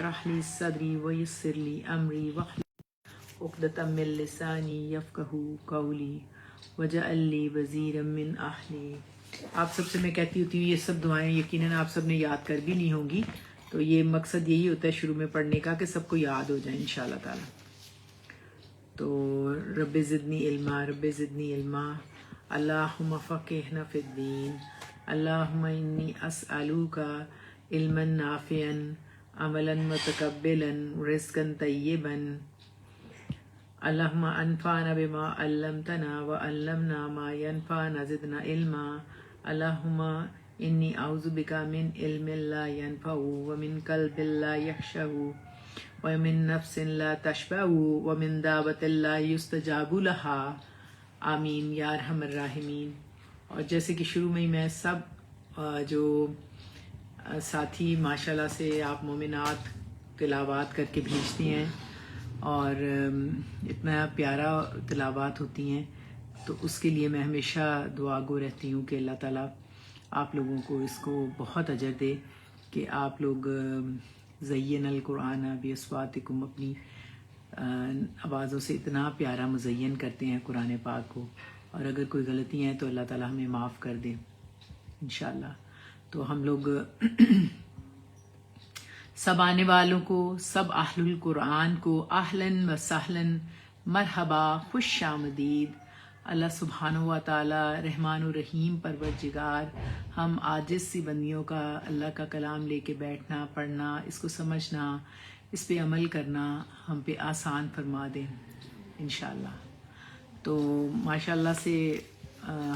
اشرح لی صدری ویسر لی امری واحلل عقدۃ من لسانی یفقہوا قولی واجعل لی وزیرا من اہلی۔ آپ سب سے میں کہتی ہوتی ہوں یہ سب دعائیں یقیناً آپ سب نے یاد کر بھی لی ہوں گی، تو یہ مقصد یہی ہوتا ہے شروع میں پڑھنے کا کہ سب کو یاد ہو جائے انشاءاللہ تعالی۔ تو رب زدنی علما، رب زدنی علما، اللہم فقہنا فی الدین، اللہم انی اسألوک علما نافعا، عملا متقبلا، رزقا طیبا، اللہم انفعنا بما علمتنا وعلمنا ما ینفعنا زدنا علما، اللہم انی اعوذ بک من علم لا ینفع ومن قلب لا یخشع ومن نفس لا تشبع ومن دعوت لا یستجاب لها، آمین یا ارحم الراحمین۔ اور جیسے کہ شروع میں ہی میں سب جو ساتھی ماشاءاللہ سے آپ مومنات تلاوات کر کے بھیجتی ہیں اور اتنا پیارا تلاوات ہوتی ہیں، تو اس کے لیے میں ہمیشہ دعا گو رہتی ہوں کہ اللہ تعالیٰ آپ لوگوں کو اس کو بہت اجر دے کہ آپ لوگ زین القرآن باصواتکم، اپنی آوازوں سے اتنا پیارا مزین کرتے ہیں قرآن پاک کو، اور اگر کوئی غلطی ہیں تو اللہ تعالیٰ ہمیں معاف کر دے انشاءاللہ۔ تو ہم لوگ سب آنے والوں کو، سب اہل القرآن کو اہلاً و سہلاً، مرحبا، خوش آمدید۔ اللہ سبحانہ و تعالی رحمان الرحیم پروردگار، ہم عاجز سی بندیوں کا اللہ کا کلام لے کے بیٹھنا، پڑھنا، اس کو سمجھنا، اس پہ عمل کرنا ہم پہ آسان فرما دیں انشاءاللہ۔ تو ماشاءاللہ سے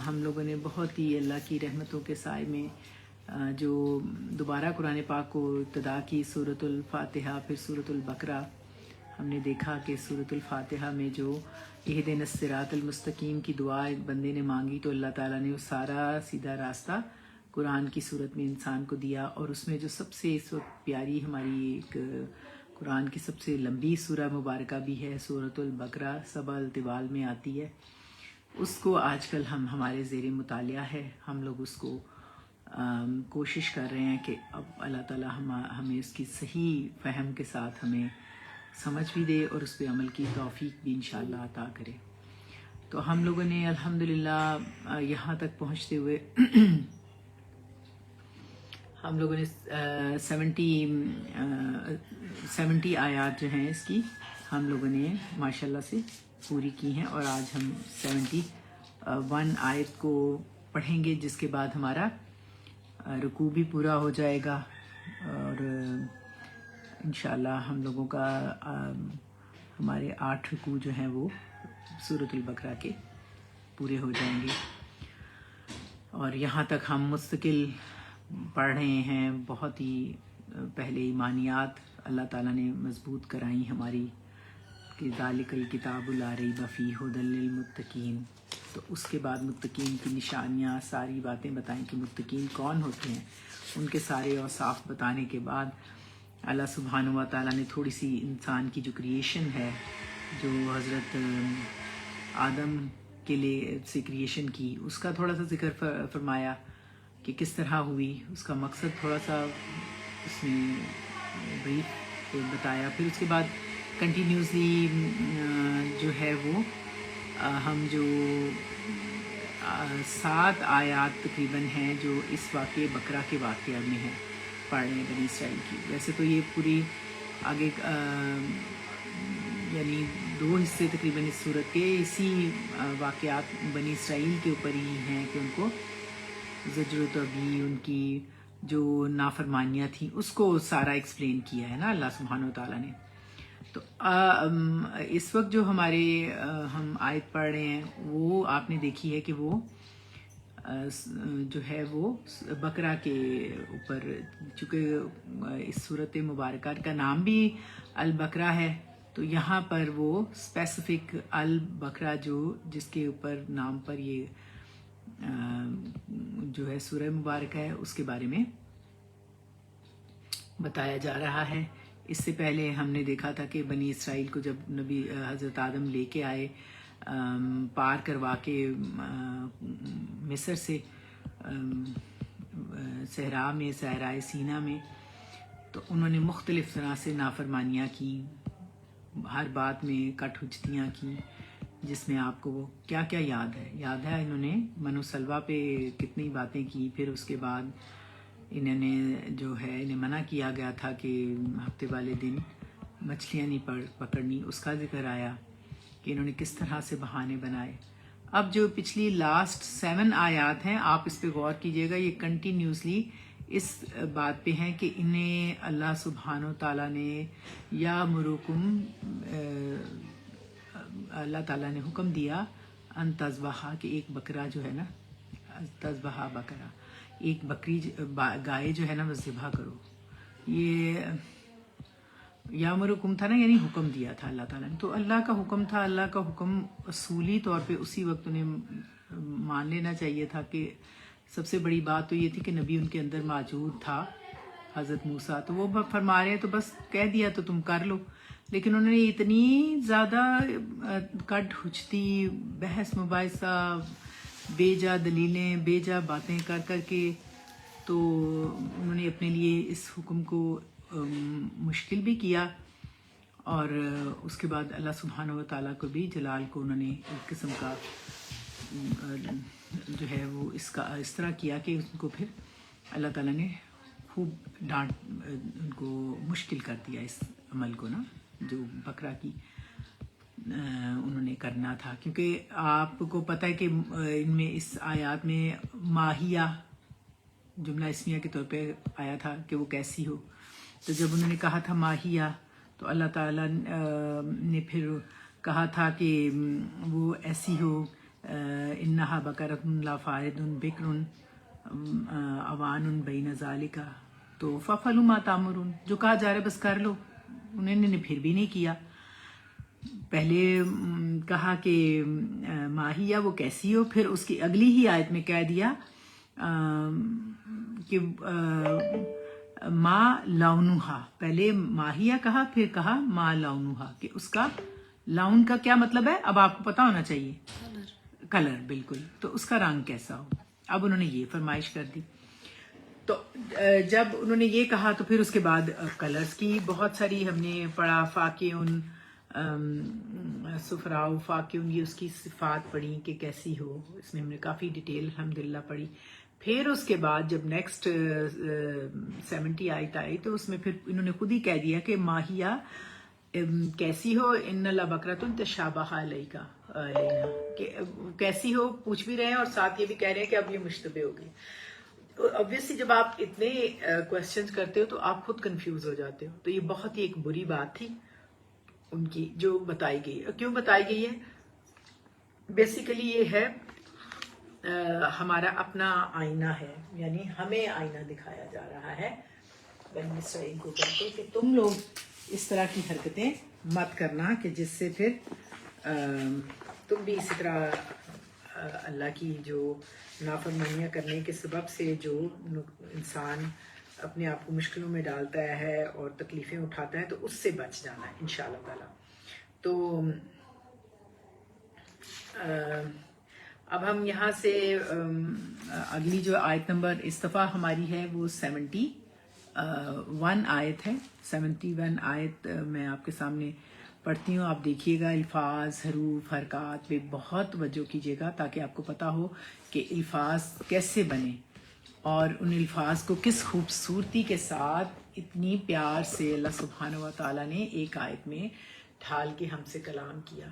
ہم لوگوں نے بہت ہی اللہ کی رحمتوں کے سائے میں جو دوبارہ قرآن پاک کو ابتدا کی سورۃ الفاتحہ، پھر سورۃ البقرہ، ہم نے دیکھا کہ سورۃ الفاتحہ میں جو اہدنا الصراط المستقیم کی دعا ایک بندے نے مانگی تو اللہ تعالیٰ نے وہ سارا سیدھا راستہ قرآن کی صورت میں انسان کو دیا، اور اس میں جو سب سے اس وقت پیاری ہماری ایک قرآن کی سب سے لمبی سورہ مبارکہ بھی ہے سورۃ البقرہ، سبع الطوال میں آتی ہے، اس کو آج کل ہمارے زیر مطالعہ ہے۔ ہم لوگ اس کو کوشش کر رہے ہیں کہ اب اللہ تعالیٰ ہمیں اس کی صحیح فہم کے ساتھ ہمیں سمجھ بھی دے اور اس پہ عمل کی توفیق بھی انشاءاللہ عطا کرے۔ تو ہم لوگوں نے الحمدللہ یہاں تک پہنچتے ہوئے ہم لوگوں نے 70 آیات جو ہیں اس کی ہم لوگوں نے ماشاءاللہ سے پوری کی ہیں، اور آج ہم 71 آیت کو پڑھیں گے، جس کے بعد ہمارا رکوع بھی پورا ہو جائے گا، اور انشاءاللہ ہم لوگوں کا ہمارے 8 رکوع جو ہیں وہ سورۃ البقرہ کے پورے ہو جائیں گے، اور یہاں تک ہم مستقل پڑھ رہے ہیں۔ بہت ہی پہلے ایمانیات اللہ تعالیٰ نے مضبوط کرائی ہماری کہ ذالک الکتاب لا ریب فیہ ھدی للمتقین، تو اس کے بعد متقین کی نشانیاں، ساری باتیں بتائیں کہ متقین کون ہوتے ہیں، ان کے سارے اوصاف بتانے کے بعد اللہ سبحانہ و تعالیٰ نے تھوڑی سی انسان کی جو کریشن ہے، جو حضرت آدم کے لیے سے کریشن کی، اس کا تھوڑا سا ذکر فرمایا کہ کس طرح ہوئی، اس کا مقصد تھوڑا سا اس میں بریف بتایا۔ پھر اس کے بعد کنٹینیوسلی جو ہے وہ ہم جو 7 آیات تقریباً ہیں جو اس واقعے بقرہ کے واقعہ میں ہیں، پڑھ رہے ہیں بنی اسرائیل کی۔ ویسے تو یہ پوری آگے یعنی 2 حصے تقریباً اس صورت کے اسی واقعات بنی اسرائیل کے اوپر ہی ہیں کہ ان کو زجر و توبیخ، ان کی جو نافرمانیاں تھیں، اس کو سارا ایکسپلین کیا ہے نا اللہ سبحانہ و تعالیٰ نے۔ تو اس وقت جو ہمارے ہم آیت پڑھ رہے ہیں وہ آپ نے دیکھی ہے کہ وہ جو ہے وہ بقرہ کے اوپر، چونکہ اس صورت مبارکہ کا نام بھی البقرہ ہے، تو یہاں پر وہ اسپیسیفک البقرہ جس کے اوپر نام پر یہ جو ہے سورہ مبارکہ ہے اس کے بارے میں بتایا جا رہا ہے۔ اس سے پہلے ہم نے دیکھا تھا کہ بنی اسرائیل کو جب نبی حضرت آدم لے کے آئے پار کروا کے مصر سے صحرائے سینا میں، تو انہوں نے مختلف طرح سے نافرمانیاں کی، ہر بات میں کٹ ہجتیاں کی، جس میں آپ کو وہ کیا کیا یاد ہے انہوں نے منو سلوا پہ کتنی باتیں کی. پھر اس کے بعد انہوں نے جو ہے انہیں منع کیا گیا تھا کہ ہفتے والے دن مچھلیاں نہیں پکڑنی، اس کا ذکر آیا کہ انہوں نے کس طرح سے بہانے بنائے. اب جو پچھلی لاسٹ 7 آیات ہیں آپ اس پہ غور کیجئے گا، یہ کنٹینیوسلی اس بات پہ ہیں کہ انہیں اللہ سبحانہ و تعالیٰ نے یا مروکم اللہ تعالیٰ نے حکم دیا ان تذبحا کہ ایک بکرا جو ہے نا، تذبحا بکرا، ایک بکری گائے جو ہے نا وہ ذبح کرو. یہ یامرکم تھا نا، یعنی حکم دیا تھا اللہ تعالیٰ نے. تو اللہ کا حکم تھا، اللہ کا حکم اصولی طور پہ اسی وقت انہیں مان لینا چاہیے تھا. کہ سب سے بڑی بات تو یہ تھی کہ نبی ان کے اندر موجود تھا، حضرت موسیٰ، تو وہ فرما رہے ہیں تو بس کہہ دیا تو تم کر لو. لیکن انہوں نے اتنی زیادہ کٹ ہجتی، بحث مباحثہ، بے جا دلیلیں، بے جا باتیں کر کر کے تو انہوں نے اپنے لیے اس حکم کو مشکل بھی کیا. اور اس کے بعد اللہ سبحانہ و تعالیٰ کو بھی، جلال کو، انہوں نے ایک قسم کا جو ہے وہ اس طرح کیا کہ ان کو پھر اللہ تعالیٰ نے خوب ڈانٹ، ان کو مشکل کر دیا اس عمل کو نا، جو بکرا کی انہوں نے کرنا تھا. کیونکہ آپ کو پتہ ہے کہ ان میں اس آیات میں ماہیہ جملہ اسمیہ کے طور پہ آیا تھا کہ وہ کیسی ہو. تو جب انہوں نے کہا تھا ماہیہ تو اللہ تعالیٰ نے پھر کہا تھا کہ وہ ایسی ہو، انہا بقرۃ لا فارض بکر اوان بین ذالک، تو ففعلوا ما تأمرون، جو کہا جا رہا ہے بس کر لو. انہوں نے پھر بھی نہیں کیا. پہلے کہا کہ ماہیہ وہ کیسی ہو، پھر اس کی اگلی ہی آیت میں کہہ دیا کہ ما لونہا، پہلے ماہیہ کہا پھر کہا ما لونہا، کہ اس کا لون کا کیا مطلب ہے اب آپ کو پتا ہونا چاہیے، کلر، بالکل، تو اس کا رنگ کیسا ہو. اب انہوں نے یہ فرمائش کر دی. تو جب انہوں نے یہ کہا تو پھر اس کے بعد کلرز کی بہت ساری ہم نے پڑھا، فاقعن صفراء فاقعن، یہ اس کی صفات پڑھی کہ کیسی ہو. اس میں ہم نے کافی ڈیٹیل الحمدللہ پڑھی. پھر اس کے بعد جب نیکسٹ 70 آیت آئی تو اس میں پھر انہوں نے خود ہی کہہ دیا کہ ماہیہ کیسی ہو، ان لبقرۃ تشابہ علیکا، کہ کیسی ہو پوچھ بھی رہے ہیں اور ساتھ یہ بھی کہہ رہے ہیں کہ اب یہ مشتبہ ہو گئی. obviously جب آپ اتنے کوشچنز کرتے ہو تو آپ خود کنفیوز ہو جاتے ہو. تو یہ بہت ہی ایک بری بات تھی ان کی جو بتائی گئی. کیوں بتائی گئی ہے؟ بیسیکلی یہ ہے ہمارا اپنا آئینہ ہے، یعنی ہمیں آئینہ دکھایا جا رہا ہے بنی اسرائیل کو کہتے کہ تم لوگ اس طرح کی حرکتیں مت کرنا کہ جس سے پھر تم بھی اسی طرح اللہ کی جو نافرمانیاں کرنے کے سبب سے جو انسان اپنے آپ کو مشکلوں میں ڈالتا ہے اور تکلیفیں اٹھاتا ہے تو اس سے بچ جانا ہے انشاءاللہ تعالی. تو اب ہم یہاں سے اگلی جو آیت نمبر اس دفعہ ہماری ہے وہ 71 آیت ہے. 71 آیت میں آپ کے سامنے پڑھتی ہوں، آپ دیکھیے گا. الفاظ، حروف، حرکات پہ بہت توجہ کیجیے گا تاکہ آپ کو پتا ہو کہ الفاظ کیسے بنے اور ان الفاظ کو کس خوبصورتی کے ساتھ اتنی پیار سے اللہ سبحانہ و تعالیٰ نے ایک آیت میں ڈھال کے ہم سے کلام کیا.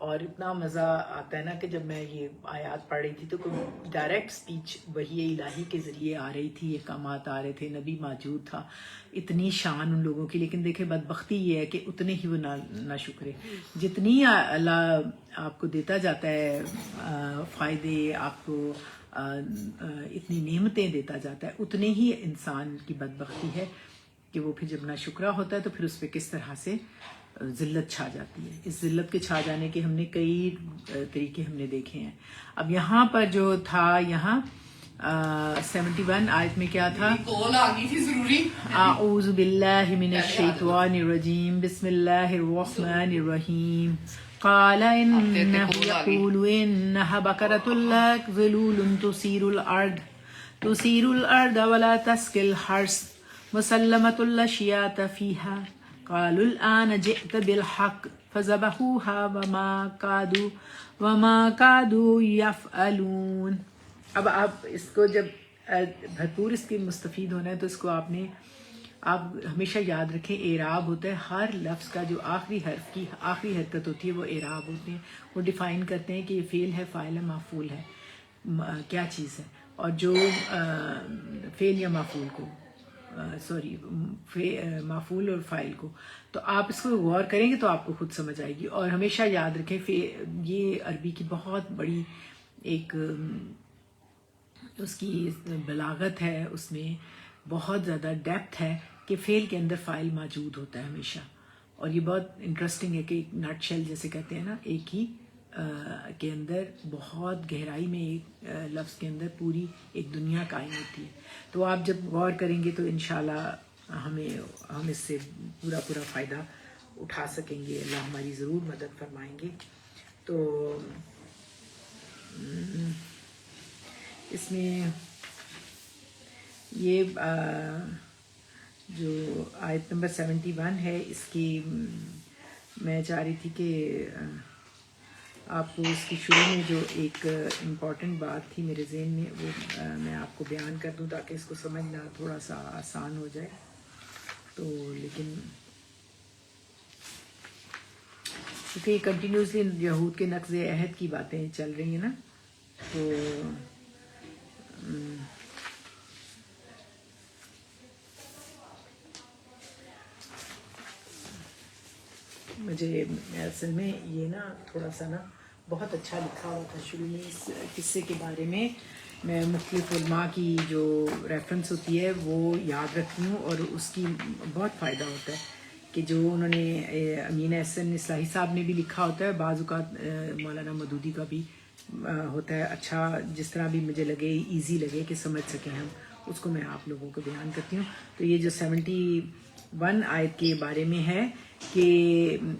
اور اتنا مزہ آتا ہے نا کہ جب میں یہ آیات پڑھ رہی تھی تو کوئی ڈائریکٹ سپیچ وحی الہی کے ذریعے آ رہی تھی، احکامات آ رہے تھے، نبی موجود تھا، اتنی شان ان لوگوں کی. لیکن دیکھیں بدبختی یہ ہے کہ اتنے ہی وہ نہ شکرے. جتنی اللہ آپ کو دیتا جاتا ہے فائدے، آپ کو اتنی نعمتیں دیتا جاتا ہے، اتنے ہی انسان کی بدبختی ہے کہ وہ پھر جب نہ شکرہ ہوتا ہے تو پھر اس پہ کس طرح سے ذلت چھا جاتی ہے. اس ذلت کے چھا جانے کے ہم نے کئی طریقے ہم نے دیکھے ہیں. اب یہاں پر جو تھا، یہاں 71 آیت میں کیا تھا؟ اعوذ باللہ من الشیطان الرجیم، بسم اللہ الرحمن الرحیم. قال انه يقول انها بقرة ذلول تثير الارض ولا تسقي الحرث مسلمۃ لا شیاۃ فیہا قالوا الآن جئت بالحق فذبحوها وما کادوا یفعلون. اب آپ اس کو جب بھرپور اس کے مستفید ہونا ہے تو اس کو آپ ہمیشہ یاد رکھیں اعراب ہوتا ہے ہر لفظ کا. جو آخری حرف کی آخری حرکت ہوتی ہے وہ اعراب ہوتے ہیں. وہ ڈیفائن کرتے ہیں کہ یہ فعل ہے، فاعل ہے، مفعول ہے، کیا چیز ہے. اور جو فعل یا مفعول کو مفعول اور فاعل کو، تو آپ اس کو غور کریں گے تو آپ کو خود سمجھ آئے گی. اور ہمیشہ یاد رکھیں یہ عربی کی بہت بڑی ایک اس کی بلاغت ہے، اس میں بہت زیادہ ڈیپتھ ہے کہ فعل کے اندر فاعل موجود ہوتا ہے ہمیشہ. اور یہ بہت انٹرسٹنگ ہے کہ ایک نٹ شیل جیسے کہتے ہیں نا، ایک ہی کے اندر بہت گہرائی میں ایک لفظ کے اندر پوری ایک دنیا قائم ہوتی ہے. تو آپ جب غور کریں گے تو انشاءاللہ ہم اس سے پورا فائدہ اٹھا سکیں گے. اللہ ہماری ضرور مدد فرمائیں گے. تو اس میں یہ جو آیت نمبر 71 ہے، اس کی میں چاہ رہی تھی کہ آپ کو اس کی شروع میں جو ایک امپورٹنٹ بات تھی میرے ذہن میں، وہ میں آپ کو بیان کر دوں تاکہ اس کو سمجھنا تھوڑا سا آسان ہو جائے. تو لیکن کیونکہ یہ کنٹینیوسلی یہود کے نقض عہد کی باتیں چل رہی ہیں نا، تو مجھے اصل میں یہ نا تھوڑا سا نا بہت اچھا لکھا ہوا تھا شروع میں اس قصے کے بارے میں. میں مختلف علماء کی جو ریفرنس ہوتی ہے وہ یاد رکھتی ہوں، اور اس کی بہت فائدہ ہوتا ہے کہ جو انہوں نے امین احسن اصلاحی صاحب نے بھی لکھا ہوتا ہے، بعض اوقات مولانا مودودی کا بھی ہوتا ہے. اچھا جس طرح بھی مجھے لگے، ایزی لگے کہ سمجھ سکیں ہم، اس کو میں آپ لوگوں کو بیان کرتی ہوں. تو یہ جو 71 آیت کے بارے میں ہے کہ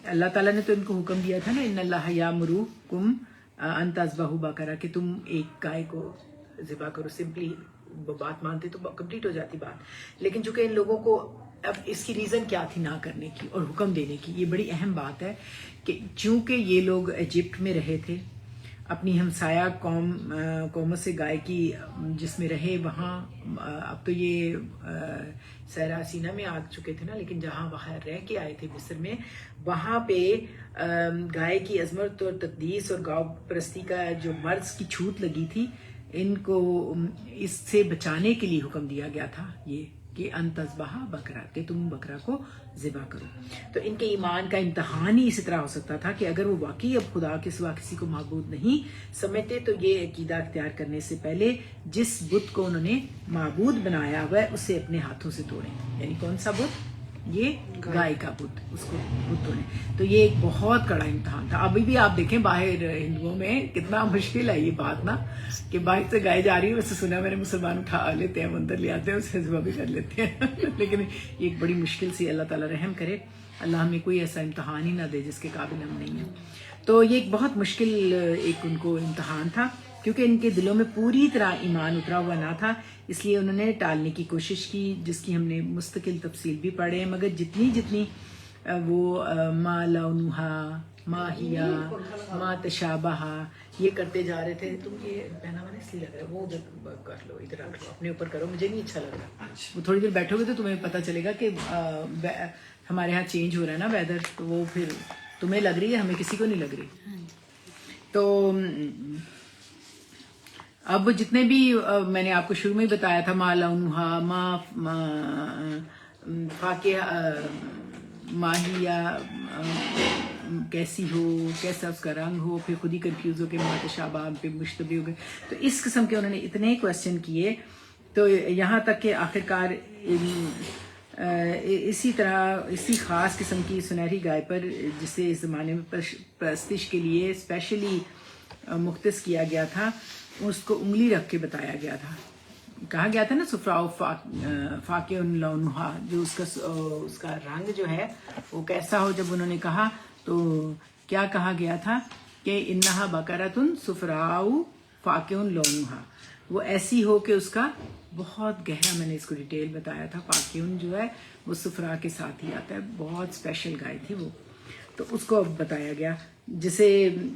اللہ تعالیٰ نے تو ان کو حکم دیا تھا نا، ان اللہ یامرکم ان تذبحوا بقرہ، کہ تم ایک گائے کو ذبح کرو. سمپلی بات مانتے تو کمپلیٹ ہو جاتی بات. لیکن چونکہ ان لوگوں کو اب اس کی ریزن کیا تھی نہ کرنے کی اور حکم دینے کی، یہ بڑی اہم بات ہے کہ چونکہ یہ لوگ ایجپٹ میں رہے تھے، اپنی ہمسایہ قوموں سے گائے کی جس میں رہے وہاں، اب تو یہ صحرا سینا میں آ چکے تھے نا، لیکن جہاں باہر رہ کے آئے تھے مصر میں، وہاں پہ گائے کی عظمت اور تقدیس اور گاؤ پرستی کا جو مرض کی چھوٹ لگی تھی، ان کو اس سے بچانے کے لیے حکم دیا گیا تھا یہ کہ ان تذبح بقرہ، کہ تم بکرا کو ذبح کرو. تو ان کے ایمان کا امتحان ہی اسی طرح ہو سکتا تھا کہ اگر وہ واقعی اب خدا کے سوا کسی کو معبود نہیں سمجھتے تو یہ عقیدہ اختیار کرنے سے پہلے جس بت کو انہوں نے معبود بنایا ہوا ہے اسے اپنے ہاتھوں سے توڑیں. یعنی کون سا بت؟ یہ گائے کا بت، اس کو بت توڑیں. تو یہ ایک بہت کڑا امتحان تھا. ابھی بھی آپ دیکھیں باہر ہندوؤں میں کتنا مشکل ہے یہ بات نا، کہ باہر سے گائے جا رہی ہے، ویسے سنا میں نے مسلمان اٹھا لیتے ہیں، اندر لے آتے ہیں، اسے ذبح بھی کر لیتے ہیں لیکن یہ ایک بڑی مشکل سی. اللہ تعالیٰ رحم کرے، اللہ ہمیں کوئی ایسا امتحان ہی نہ دے جس کے قابل ہم نہیں ہیں. تو یہ ایک بہت مشکل ایک ان کو امتحان تھا، کیونکہ ان کے دلوں میں پوری طرح ایمان اترا ہوا نہ تھا، اس لیے انہوں نے ٹالنے کی کوشش کی، جس کی ہم نے مستقل تفصیل بھی پڑھے ہیں. مگر جتنی وہ ما لونھا ما ہیا ما تشابہ یہ کرتے جا رہے تھے. تم یہ پہنا ہوا اس لیے لگ رہا ہے، وہ ادھر کر لو، ادھر رکھ لو، اپنے اوپر کرو، مجھے نہیں اچھا لگ رہا. وہ تھوڑی دیر بیٹھو گے تو تمہیں پتہ چلے گا کہ ہمارے ہاں چینج ہو رہا ہے نا ویدر، تو وہ پھر تمہیں لگ رہی ہے، ہمیں کسی کو نہیں لگ رہی. تو اب جتنے بھی میں نے آپ کو شروع میں بتایا تھا، ما لونھا ما فاقہ ماہیا کیسی ہو، کیسا اس کا رنگ ہو، پھر خود ہی کنفیوز ہو کے متشابہ پہ مشتبہ ہو گئے. تو اس قسم کے انہوں نے اتنے کویسچن کیے، تو یہاں تک کہ آخرکار اسی طرح اسی خاص قسم کی سنہری گائے پر، جسے اس زمانے میں پرستش کے لیے اسپیشلی مختص کیا گیا تھا، اس کو انگلی رکھ کے بتایا گیا تھا. کہا گیا تھا نا صفراء فاقع لونھا، جو اس کا رنگ جو ہے وہ کیسا ہو. جب انہوں نے کہا تو کیا کہا گیا تھا کہ انہا بقرۃ صفراء فاقع لونھا، وہ ایسی ہو کہ اس کا بہت گہرا میں نے اس کو ڈیٹیل بتایا تھا. پاکیون جو ہے وہ سفرا کے ساتھ ہی آتا ہے, بہت اسپیشل گائے تھی وہ. تو اس کو اب بتایا گیا جسے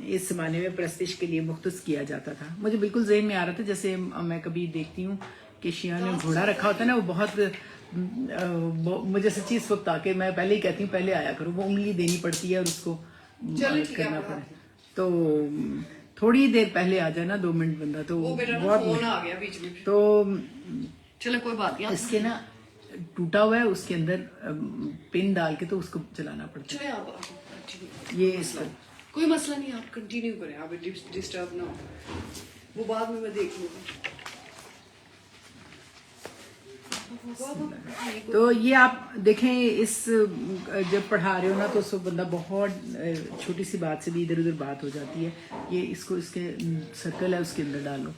اس زمانے میں پرستش کے لیے مختص کیا جاتا تھا. مجھے بالکل ذہن میں آ رہا تھا جیسے میں کبھی دیکھتی ہوں کہ شیعہ نے گھوڑا رکھا ہوتا ہے نا, وہ بہت مجھے سچی اس وقت آ کے میں پہلے ہی کہتی ہوں پہلے آیا کرو, وہ انگلی دینی پڑتی ہے اور اس کو کرنا پڑے. تو تھوڑی دیر پہلے آ جائے نا 2 منٹ بندہ تو بہت. تو چلو کوئی بات نہیں, اس کے نا ٹوٹا ہوا ہے, اس کے اندر پن ڈال کے تو اس کو چلانا پڑتا ہے. یہ اس کا کوئی مسئلہ نہیں, آپ کنٹینیو کریں, آپ ڈسٹرب نہ ہو, وہ بعد میں دیکھ لوں گا. تو یہ آپ دیکھیں اس جب پڑھا رہے ہو نا تو اس وقت بندہ بہت چھوٹی سی بات سے بھی ادھر ادھر بات ہو جاتی ہے. یہ اس کو اس کے سرکل ہے اس کے اندر ڈالو.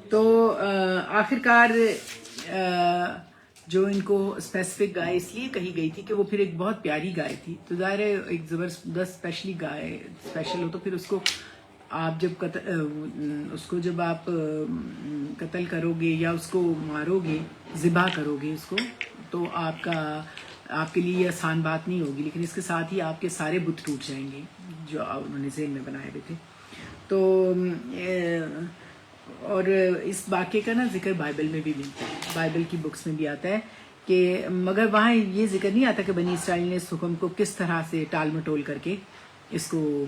تو آخر کار جو ان کو اسپیسیفک گائے اس لیے کہی گئی تھی کہ وہ پھر ایک بہت پیاری گائے تھی. تو ظاہر ہے ایک زبردست اسپیشلی گائے اسپیشل ہو تو پھر اس کو آپ جب جب آپ قتل کرو گے یا اس کو مارو گے, ذبح کرو گے اس کو, تو آپ کے لیے یہ آسان بات نہیں ہوگی, لیکن اس کے ساتھ ہی آپ کے سارے بت ٹوٹ جائیں گے جو انہوں نے ذہن میں بنائے ہوئے تھے. تو اور اس واقعے کا نا ذکر بائبل میں بھی ملتا ہے, بائبل کی بکس میں بھی آتا ہے کہ, مگر وہاں یہ ذکر نہیں آتا کہ بنی اسرائیل نے اس حکم کو کس طرح سے ٹال مٹول کر کے اس کو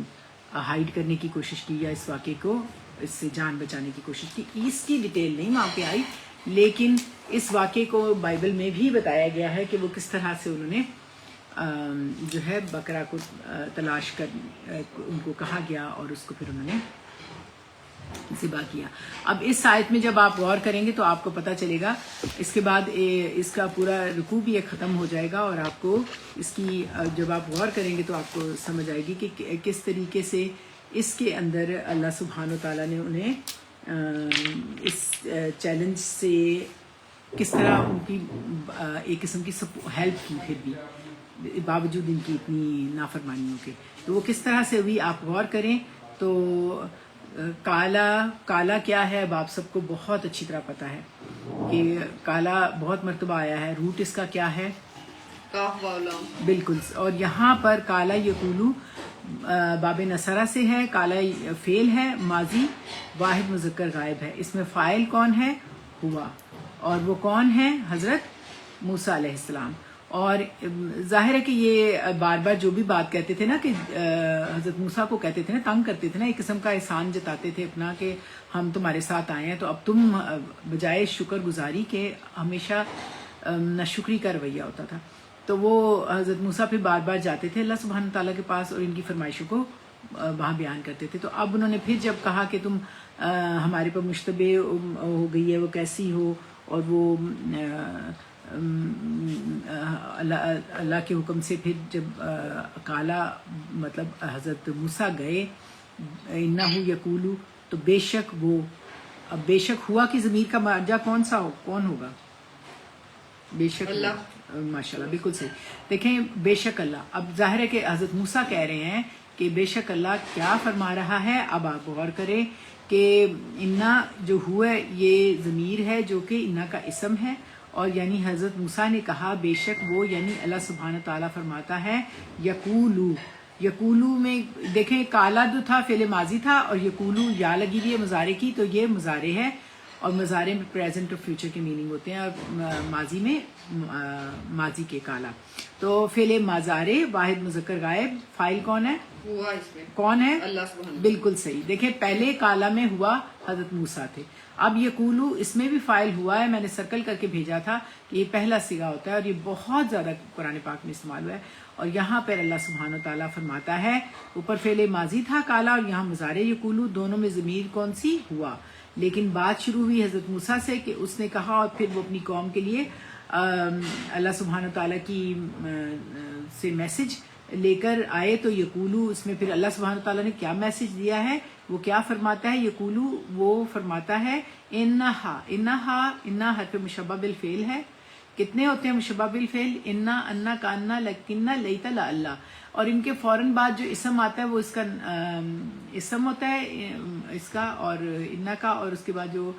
ہائیڈ کرنے کی کوشش کی یا اس واقعے کو اس سے جان بچانے کی کوشش کی. اس کی ڈیٹیل نہیں وہاں پہ آئی, لیکن اس واقعے کو بائبل میں بھی بتایا گیا ہے کہ وہ کس طرح سے انہوں نے جو ہے بکرا کو تلاش کر ان کو کہا گیا اور اس کو پھر انہوں نے ذبح کیا. اب اس آیت میں جب آپ غور کریں گے تو آپ کو پتہ چلے گا, اس کے بعد اس کا پورا رکوع بھی ختم ہو جائے گا, اور آپ کو اس کی جب آپ غور کریں گے تو آپ کو سمجھ آئے گی کہ کس طریقے سے اس کے اندر اللہ سبحانہ و تعالیٰ نے انہیں اس چیلنج سے کس طرح ان کی ایک قسم کی ہیلپ کی پھر بھی باوجود ان کی اتنی نافرمانیوں کے. تو وہ کس طرح سے ہوئی آپ غور کریں تو کالا کیا ہے اب آپ سب کو بہت اچھی طرح پتہ ہے کہ کالا بہت مرتبہ آیا ہے. روٹ اس کا کیا ہے؟ کاف والا. بالکل. اور یہاں پر کالا یقولو باب نصرہ سے ہے, کالا فعل ہے ماضی, واحد مذکر غائب ہے. اس میں فاعل کون ہے؟ ہوا. اور وہ کون ہے؟ حضرت موسیٰ علیہ السلام. اور ظاہر ہے کہ یہ بار بار جو بھی بات کہتے تھے نا کہ حضرت موسیٰ کو کہتے تھے نا, تنگ کرتے تھے نا, ایک قسم کا احسان جتاتے تھے اپنا کہ ہم تمہارے ساتھ آئے ہیں تو اب تم بجائے شکر گزاری کے ہمیشہ ناشکری کا رویہ ہوتا تھا. تو وہ حضرت موسیٰ پھر بار بار جاتے تھے اللہ سبحانہ تعالیٰ کے پاس اور ان کی فرمائشوں کو وہاں بیان کرتے تھے. تو اب انہوں نے پھر جب کہا کہ تم ہمارے پر مشتبہ ہو گئی ہے وہ کیسی ہو, اور وہ اللہ کے حکم سے پھر جب کالا مطلب حضرت موسیٰ گئے انہو یقولو, تو بے شک وہ, اب بے شک ہوا کی ضمیر کا مرجع کون ہوگا؟ بے شک اللہ. ماشاءاللہ بالکل صحیح. دیکھیں بے شک اللہ, اب ظاہر ہے کہ حضرت موسیٰ کہہ رہے ہیں کہ بے شک اللہ کیا فرما رہا ہے. اب آپ غور کریں کہ انا جو ہوا یہ ضمیر ہے جو کہ انا کا اسم ہے, اور یعنی حضرت موسیٰ نے کہا بے شک وہ, یعنی اللہ سبحانہ تعالیٰ فرماتا ہے یقولو. یقولو میں دیکھیں کالا جو تھا فعل ماضی تھا اور یقولو یا لگی ہوئی ہے مضارع کی, تو یہ مضارع ہے, اور مضارع میں پریزنٹ اور فیوچر کے میننگ ہوتے ہیں, اور ماضی میں ماضی کے کالا. تو فعل مضارع واحد مذکر غائب, فاعل کون ہے؟ ہوا. اس میں کون ہے؟ اللہ سبحانہ. بالکل صحیح. دیکھیں پہلے کالا میں ہوا حضرت موسیٰ تھے, اب یقولو اس میں بھی فاعل ہوا ہے, میں نے سرکل کر کے بھیجا تھا کہ یہ پہلا صیغہ ہوتا ہے اور یہ بہت زیادہ قرآن پاک میں استعمال ہوا ہے. اور یہاں پر اللہ سبحانہ تعالیٰ فرماتا ہے, اوپر فعل ماضی تھا کالا اور یہاں مضارع یقولو, دونوں میں ضمیر کون سی؟ ہوا. لیکن بات شروع ہوئی حضرت موسیٰ سے کہ اس نے کہا, اور پھر وہ اپنی قوم کے لیے اللہ سبحانہ تعالیٰ کی سے میسج لے کر آئے. تو یقولو اس میں پھر اللہ سبحانہ تعالیٰ نے کیا میسج دیا ہے, وہ کیا فرماتا ہے؟ یقولو وہ فرماتا ہے انہا حرف مشبہ بالفعل ہے. کتنے ہوتے ہیں مشبہ بالفعل؟ انا, انا, کانا, لکنہ, لیتا, لعلہ. اور ان کے فوراً بعد جو اسم آتا ہے وہ اس کا اسم ہوتا ہے اس کا اور انا کا, اور اس کے بعد جو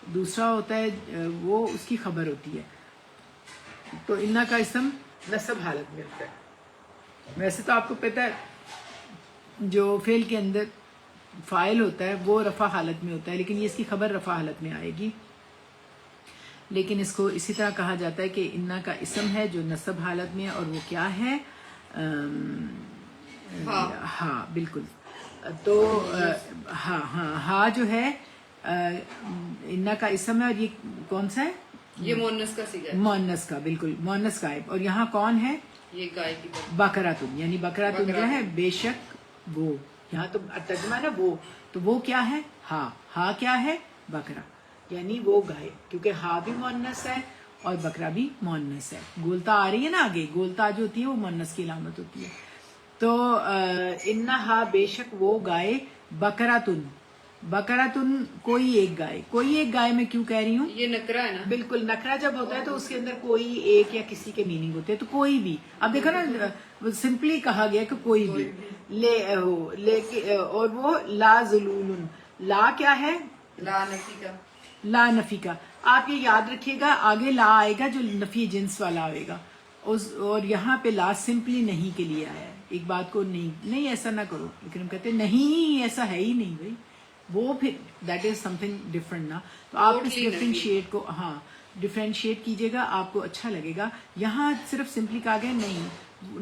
دوسرا ہوتا ہے وہ اس کی خبر ہوتی ہے. تو انا کا اسم نصب حالت میں ہوتا ہے. ویسے تو آپ کو پتہ ہے جو فعل کے اندر فاعل ہوتا ہے وہ رفع حالت میں ہوتا ہے، لیکن یہ اس کی خبر رفع حالت میں آئے گی. لیکن اس کو اسی طرح کہا جاتا ہے کہ انا کا اسم ہے جو نصب حالت میں ہے، اور وہ کیا ہے؟ ہاں بالکل. تو ہاں جو ہے انا کا اسم ہے، اور یہ کون سا ہے؟ یہ مؤنث کا صیغہ ہے. مؤنث کا، بالکل مؤنث کا ہے. اور یہاں کون ہے؟ یہ گائے کی طرف. بقراتن، یعنی بقراتن کیا ہے؟ بے شک وہ. یہاں تو ترجمہ ہے نا وہ، تو وہ کیا ہے؟ ہاں کیا ہے؟ بقرہ، یعنی وہ گائے، کیونکہ ہاں بھی مؤنث ہے اور بقرہ بھی مؤنث ہے. گولتا آ رہی ہے نا آگے، گولتا جو ہوتی ہے وہ مؤنث کی علامت ہوتی ہے. تو انہا بے شک وہ گائے، بقراتن، بقراتن کوئی ایک گائے. کوئی ایک گائے میں کیوں کہہ رہی ہوں؟ یہ نکرہ ہے نا. بالکل، نکرہ جب ہوتا ہے تو اس کے اندر کوئی ایک یا کسی کے میننگ ہوتے ہیں. تو کوئی بھی، اب دیکھو نا سمپلی کہا گیا کہ کوئی بھی اور وہ لا ذلولن. لا کیا ہے؟ لا نفی کا. لا نفی کا. آپ یہ یاد رکھیے گا، آگے لا آئے گا جو نفی جنس والا آئے گا، اور یہاں پہ لا سمپلی نہیں کے لیے آیا ہے. ایک بات کو نہیں ایسا نہ کرو، لیکن ہم کہتے ہیں نہیں ایسا ہے ہی نہیں بھائی، وہ پھر that is some thing different نا. تو آپ اس ڈفرینشیٹ کو ڈفرینشیٹ کیجیے گا، آپ کو اچھا لگے گا. یہاں صرف سمپلی کہا گیا نہیں.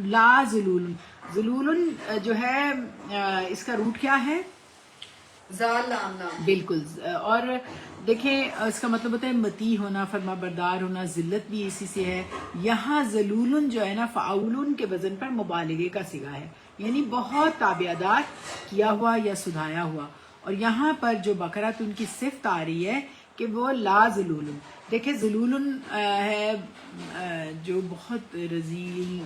لا ذلولن، ذلولن جو ہے اس کا روٹ کیا ہے؟ زال لام نام. بالکل. اور دیکھیں اس کا مطلب ہوتا ہے مطیع ہونا، فرما بردار ہونا. ذلت بھی اسی سے ہے. یہاں ذلولن جو ہے نا فعولن کے وزن پر مبالغے کا صیغہ ہے، یعنی بہت تابعدار کیا ہوا یا سدھایا ہوا. اور یہاں پر جو بقرات ان کی صفت آ رہی ہے کہ وہ لا ذلولن. دیکھیں ذلولن ہے جو بہت رذیل،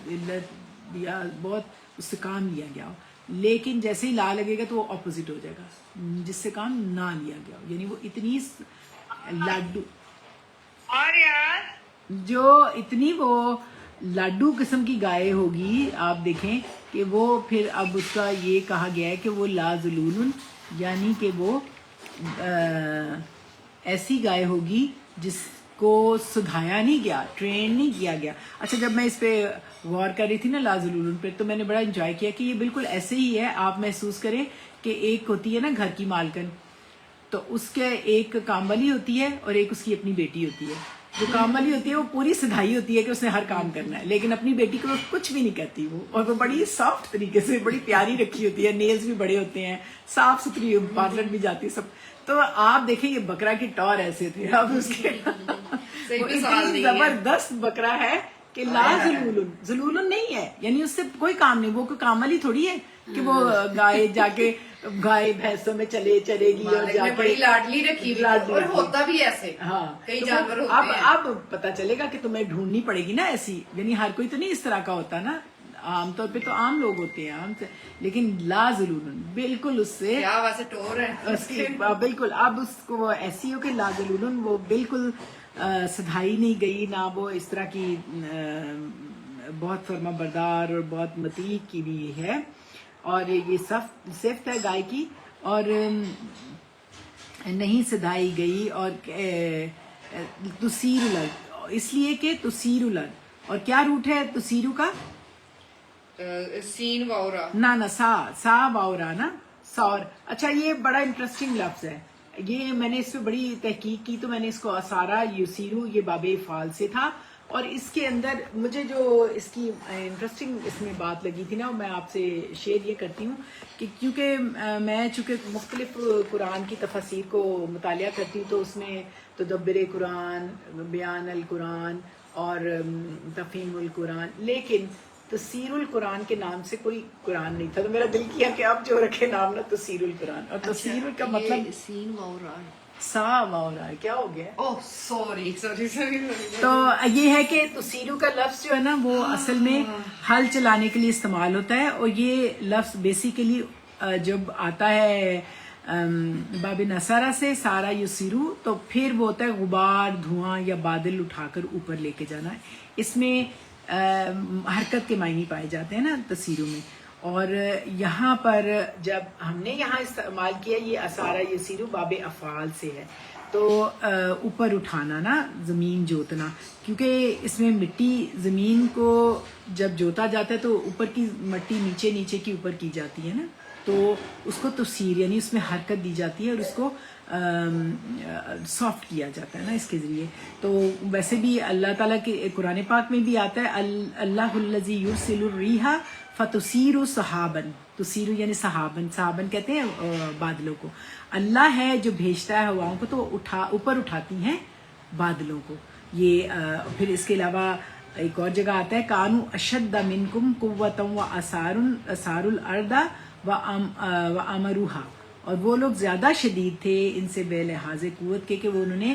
علت یا بہت اس سے کام لیا گیا ہو، لیکن جیسے ہی لا لگے گا تو وہ اپوزٹ ہو جائے گا، جس سے کام نہ لیا گیا ہو. یعنی وہ اتنی لاڈو جو اتنی وہ لاڈو قسم کی گائے ہوگی، آپ دیکھیں کہ وہ پھر اب اس کا یہ کہا گیا ہے کہ وہ لا ذلولن، یعنی کہ وہ ایسی گائے ہوگی جس کو سدھایا نہیں گیا، ٹرین نہیں کیا گیا. اچھا جب میں اس پہ غور کر رہی تھی نا لا ذلولن پہ، تو میں نے بڑا انجوائے کیا کہ یہ بالکل ایسے ہی ہے. آپ محسوس کریں کہ ایک ہوتی ہے نا گھر کی مالکن، تو اس کے ایک کام والی ہوتی ہے اور ایک اس کی اپنی بیٹی ہوتی ہے. جو کام والی ہوتی ہے وہ پوری سدھائی ہوتی ہے کہ اس نے ہر کام کرنا ہے، لیکن اپنی بیٹی کو کچھ بھی نہیں کہتی وہ، اور وہ بڑی سافٹ طریقے سے بڑی پیاری رکھی ہوتی ہے. نیلز بھی بڑے ہوتے ہیں، صاف ستھری، پارلر بھی جاتی ہے سب. تو آپ دیکھیں یہ بکرا کی ٹور ایسے تھے. اب اس کے وہ اتنی زبردست بکرا ہے کہ لا ذلولن، ذلولن نہیں ہے، یعنی اس سے کوئی کام نہیں. وہ کوئی کام والی تھوڑی ہے کہ وہ گائے جا کے گائے بھینسوں میں چلے گی اور جا کے بڑی لاڈلی رکھی ہوئی، اور ہوتا بھی ایسے. ہاں کئی جانور ہوتے ہیں. اب پتہ چلے گا کہ تمہیں ڈھونڈنی پڑے گی نا ایسی، یعنی ہر کوئی تو نہیں اس طرح کا ہوتا نا. عام طور پہ تو عام لوگ ہوتے ہیں عام سے، لیکن لا ذلولن بالکل اس سے کیا ویسے ٹور ہے اس کی بالکل. اب اس کو وہ ایسی ہو کہ لا ذلولن وہ بالکل سدھائی نہیں گئی، نہ وہ اس طرح کی بہت فرما بردار اور بہت مطیع کی بھی ہے. اور یہ صفت ہے گائے کی، اور نہیں سدھائی گئی. اور تسیر الارض، اس لیے کہ تسیر الارض. اور کیا روٹ ہے تسیرو کا؟ سین واورا. نہ سا واورا نا، سور. اچھا یہ بڑا انٹرسٹنگ لفظ ہے، یہ میں نے اس پہ بڑی تحقیق کی تو میں نے اس کو اسارا یسیرو، یہ باب فعال سے تھا. اور اس کے اندر مجھے جو اس کی انٹرسٹنگ اس میں بات لگی تھی نا، میں آپ سے شیئر یہ کرتی ہوں کہ کیونکہ میں چونکہ مختلف قرآن کی تفاسیر کو مطالعہ کرتی ہوں، تو اس میں تدبر قرآن، بیان القرآن اور تفہیم القرآن، لیکن تفسیر القرآن کے نام سے کوئی قرآن نہیں تھا. تو میرا دل کیا کہ آپ جو رکھے نام نا تفسیر القرآن. اور تفسیر کا مطلب سین واورا ہے، سا واورا ہے. کیا ہو گیا؟ اوہ سوری. تو یہ ہے کہ تسیرو کا لفظ جو ہے نا وہ اصل میں ہل چلانے کے لیے استعمال ہوتا ہے. اور یہ لفظ بیسیکلی جب آتا ہے باب نصارہ سے سارا یسیرو، تو پھر وہ ہوتا ہے غبار، دھواں یا بادل اٹھا کر اوپر لے کے جانا. اس میں حرکت کے معنی پائے جاتے ہیں نا تسیرو میں. اور یہاں پر جب ہم نے یہاں استعمال کیا یہ اسارا یسیرو باب افعال سے ہے، تو اوپر اٹھانا نا، زمین جوتنا، کیونکہ اس میں مٹی زمین کو جب جوتا جاتا ہے تو اوپر کی مٹی نیچے نیچے کی اوپر کی جاتی ہے نا، تو اس کو تسیر یعنی اس میں حرکت دی جاتی ہے اور اس کو سافٹ کیا جاتا ہے نا اس کے ذریعے. تو ویسے بھی اللہ تعالیٰ کے قرآن پاک میں بھی آتا ہے اللہ الذی یرسل الریح فتثیر سحابا، تثیر یعنی صحابن کہتے ہیں بادلوں کو. اللہ ہے جو بھیجتا ہے ہواؤں کو تو اوپر اٹھاتی ہیں بادلوں کو. یہ پھر اس کے علاوہ ایک اور جگہ آتا ہے کانوا اشد منکم قوۃ واثاروا الارض وامروها، اور وہ لوگ زیادہ شدید تھے ان سے بے لحاظ قوت کے کہ وہ انہوں نے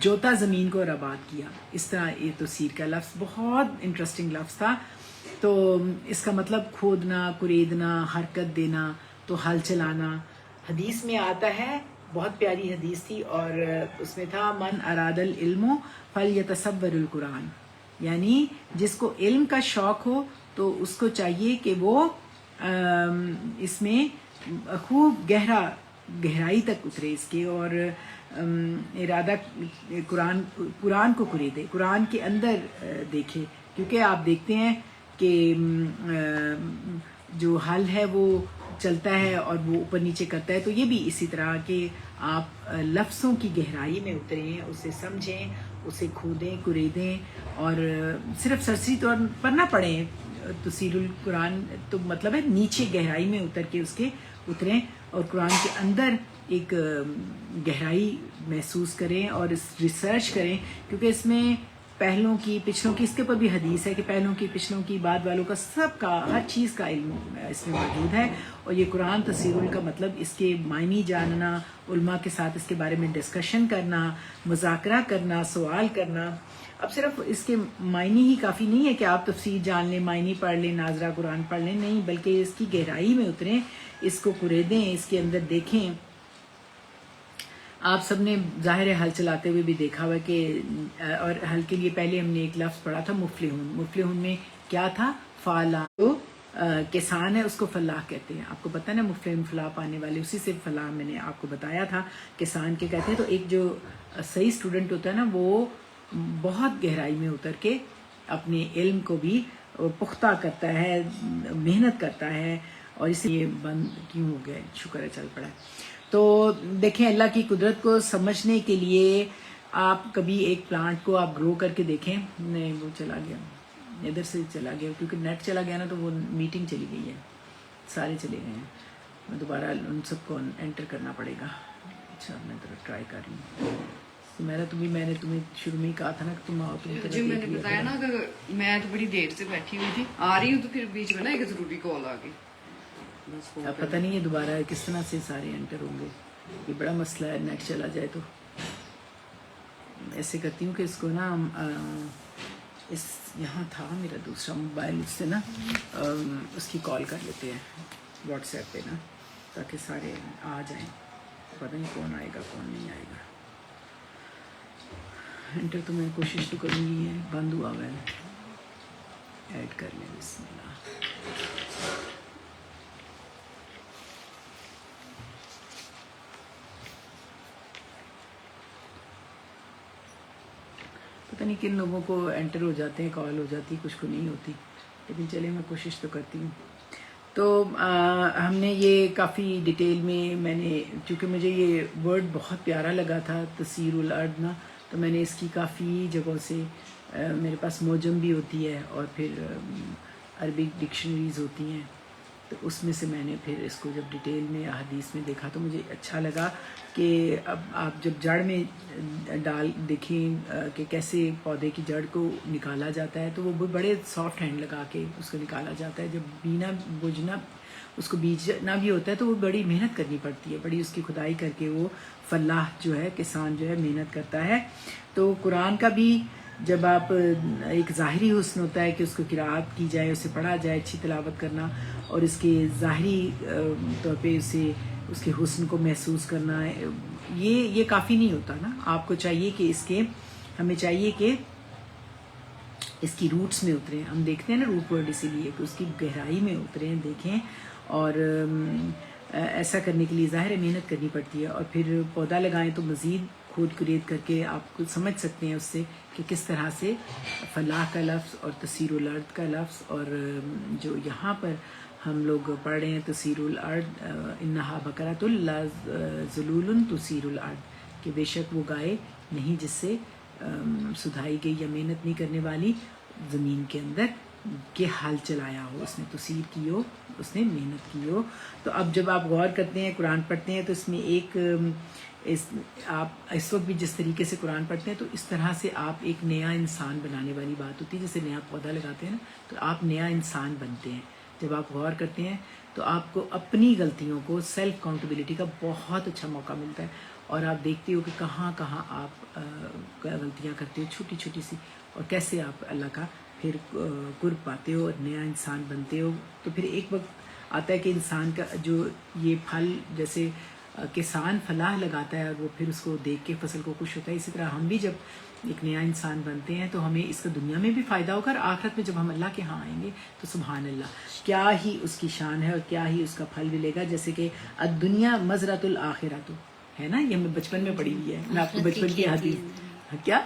جوتا زمین کو اور آباد کیا. اس طرح یہ تثیر کا لفظ بہت انٹرسٹنگ لفظ تھا. تو اس کا مطلب کھودنا، کریدنا، حرکت دینا، تو ہل چلانا. حدیث میں آتا ہے، بہت پیاری حدیث تھی، اور اس میں تھا من اراد العلم فلیتصور القرآن، یعنی جس کو علم کا شوق ہو تو اس کو چاہیے کہ وہ اس میں خوب گہرائی تک اترے اس کے، اور ارادہ قرآن کو قریدے، قرآن کے اندر دیکھے. کیونکہ آپ دیکھتے ہیں کہ جو حل ہے وہ چلتا ہے اور وہ اوپر نیچے کرتا ہے، تو یہ بھی اسی طرح کہ آپ لفظوں کی گہرائی میں اتریں، اسے سمجھیں، اسے کھودیں، کریدیں، اور صرف سرسری طور پر نہ پڑھیں. تفسیر القرآن تو مطلب ہے نیچے گہرائی میں اتر کے اس کے اتریں اور قرآن کے اندر ایک گہرائی محسوس کریں اور اس ریسرچ کریں، کیونکہ اس میں پہلوں کی پچھلوں کی، اس کے اوپر بھی حدیث ہے کہ پہلوں کی پچھلوں کی بعد والوں کا سب کا ہر چیز کا علم اس میں موجود ہے. اور یہ قرآن تفسیر کا مطلب اس کے معنی جاننا، علماء کے ساتھ اس کے بارے میں ڈسکشن کرنا، مذاکرہ کرنا، سوال کرنا. اب صرف اس کے معنی ہی کافی نہیں ہے کہ آپ تفسیر جان لیں، معنی پڑھ لیں، ناظرہ قرآن پڑھ لیں، نہیں، بلکہ اس کی گہرائی میں اتریں، اس کو قریدیں، اس کے اندر دیکھیں. آپ سب نے ظاہر حل چلاتے ہوئے بھی دیکھا ہوا کہ، اور حل کے لیے پہلے ہم نے ایک لفظ پڑھا تھا مفلحون. مفلحون میں کیا تھا؟ فلاح. تو کسان ہے اس کو فلاح کہتے ہیں. آپ کو پتہ ہے نا مفلحون فلاح پانے والے، اسی سے فلاح میں نے آپ کو بتایا تھا کسان کے کہتے ہیں. تو ایک جو صحیح اسٹوڈنٹ ہوتا ہے نا وہ بہت گہرائی میں اتر کے اپنے علم کو بھی پختہ کرتا ہے، محنت کرتا ہے. اور اس لیے بند کیوں ہو گیا؟ شکر ہے چل پڑا ہے. تو دیکھیں اللہ کی قدرت کو سمجھنے کے لیے آپ کبھی ایک پلانٹ کو آپ گرو کر کے دیکھیں. نہیں وہ چلا گیا، ادھر سے چلا گیا کیونکہ نیٹ چلا گیا نا، تو وہ میٹنگ چلی گئی ہے، سارے چلے گئے ہیں. میں دوبارہ ان سب کو انٹر کرنا پڑے گا. اچھا میں ٹرائی کر رہی ہوں. میں نے تمہیں شروع میں ہی کہا تھا نا کہ تم آؤ. جی میں نے بتایا نا کہ میں تو بڑی دیر سے بیٹھی ہوئی تھی، آ رہی ہوں تو پھر بیچ میں نا ایک ضروری کال آ گئی. اب پتہ نہیں ہے دوبارہ کس طرح سے سارے انٹر ہوں گے. یہ بڑا مسئلہ ہے، نیٹ چلا جائے تو. ایسے کرتی ہوں کہ اس کو نا اس یہاں تھا میرا دوسرا موبائل، اس سے نا اس کی کال کر لیتے ہیں واٹس ایپ پہ نا، تاکہ سارے آ جائیں. پتہ نہیں کون آئے گا کون نہیں آئے گا. انٹر تو میں کوشش تو کروں گی، ہے بند ہوا ہوا ہے. ایڈ کر لیں. بسم اللہ. پتہ نہیں کن لوگوں کو انٹر ہو جاتے ہیں، کال ہو جاتی، کچھ کو نہیں ہوتی، لیکن چلے میں کوشش تو کرتی ہوں. تو ہم نے یہ کافی ڈیٹیل میں نے، چونکہ مجھے یہ ورڈ بہت پیارا لگا تھا تسیر الارض نا، تو میں نے اس کی کافی جگہوں سے، میرے پاس موجم بھی ہوتی ہے اور پھر عربک ڈکشنریز ہوتی ہیں، تو اس میں سے میں نے پھر اس کو جب ڈیٹیل میں حدیث میں دیکھا تو مجھے اچھا لگا کہ اب آپ جب جڑ میں ڈال دیکھیں کہ کیسے پودے کی جڑ کو نکالا جاتا ہے، تو وہ بڑے سافٹ ہینڈ لگا کے اس کو نکالا جاتا ہے. جب بینا بوجھنا اس کو بیجنا بھی ہوتا ہے تو وہ بڑی محنت کرنی پڑتی ہے، بڑی اس کی کھدائی کر کے وہ فلاح جو ہے، کسان جو ہے محنت کرتا ہے. تو قرآن کا بھی جب آپ ایک ظاہری حسن ہوتا ہے کہ اس کو قرأت کی جائے، اسے پڑھا جائے، اچھی تلاوت کرنا، اور اس کے ظاہری طور پہ اسے اس کے حسن کو محسوس کرنا، یہ کافی نہیں ہوتا نا. آپ کو چاہیے کہ ہمیں چاہیے کہ اس کی روٹس میں اتریں. ہم دیکھتے ہیں نا روٹ ورڈ اسی لیے کہ اس کی گہرائی میں اتریں، دیکھیں. اور ایسا کرنے کے لیے ظاہر محنت کرنی پڑتی ہے. اور پھر پودا لگائیں تو مزید کھود کرید کر کے آپ کو سمجھ سکتے ہیں اس سے کہ کس طرح سے فلاح کا لفظ اور تسیر الارض کا لفظ، اور جو یہاں پر ہم لوگ پڑھ رہے ہیں تسیر الارض انہا بقرۃ لا ذلول تسیر الارض، کہ بے شک وہ گائے نہیں جس سے سدھائی گئی یا محنت نہیں کرنے والی زمین کے اندر کہ حل چلایا ہو، اس نے تسیر کی ہو، اس نے محنت کی ہو۔ تو اب جب آپ غور کرتے ہیں قرآن پڑھتے ہیں تو اس میں ایک آپ اس وقت بھی جس طریقے سے قرآن پڑھتے ہیں تو اس طرح سے آپ ایک نیا انسان بنانے والی بات ہوتی ہے، جیسے نیا پودا لگاتے ہیں نا تو آپ نیا انسان بنتے ہیں۔ جب آپ غور کرتے ہیں تو آپ کو اپنی غلطیوں کو سیلف اکاؤنٹیبلٹی کا بہت اچھا موقع ملتا ہے، اور آپ دیکھتے ہو کہ کہاں کہاں آپ غلطیاں کرتے ہو چھوٹی چھوٹی سی، اور کیسے آپ اللہ کا پھر قرب پاتے ہو اور نیا انسان بنتے ہو۔ تو پھر ایک وقت آتا ہے کہ انسان کا جو یہ پھل، جیسے کسان فلاح لگاتا ہے اور وہ پھر اس کو دیکھ کے فصل کو خوش ہوتا ہے، اسی طرح ہم بھی جب ایک نیا انسان بنتے ہیں تو ہمیں اس کا دنیا میں بھی فائدہ ہوگا، اور آخرت میں جب ہم اللہ کے ہاں آئیں گے تو سبحان اللہ کیا ہی اس کی شان ہے اور کیا ہی اس کا پھل ملے گا۔ جیسے کہ الدنیا مزرعۃ الآخرۃ ہے نا، یہ ہمیں بچپن میں پڑھی ہوئی ہے، میں آپ کو بچپن کی حدیث کیا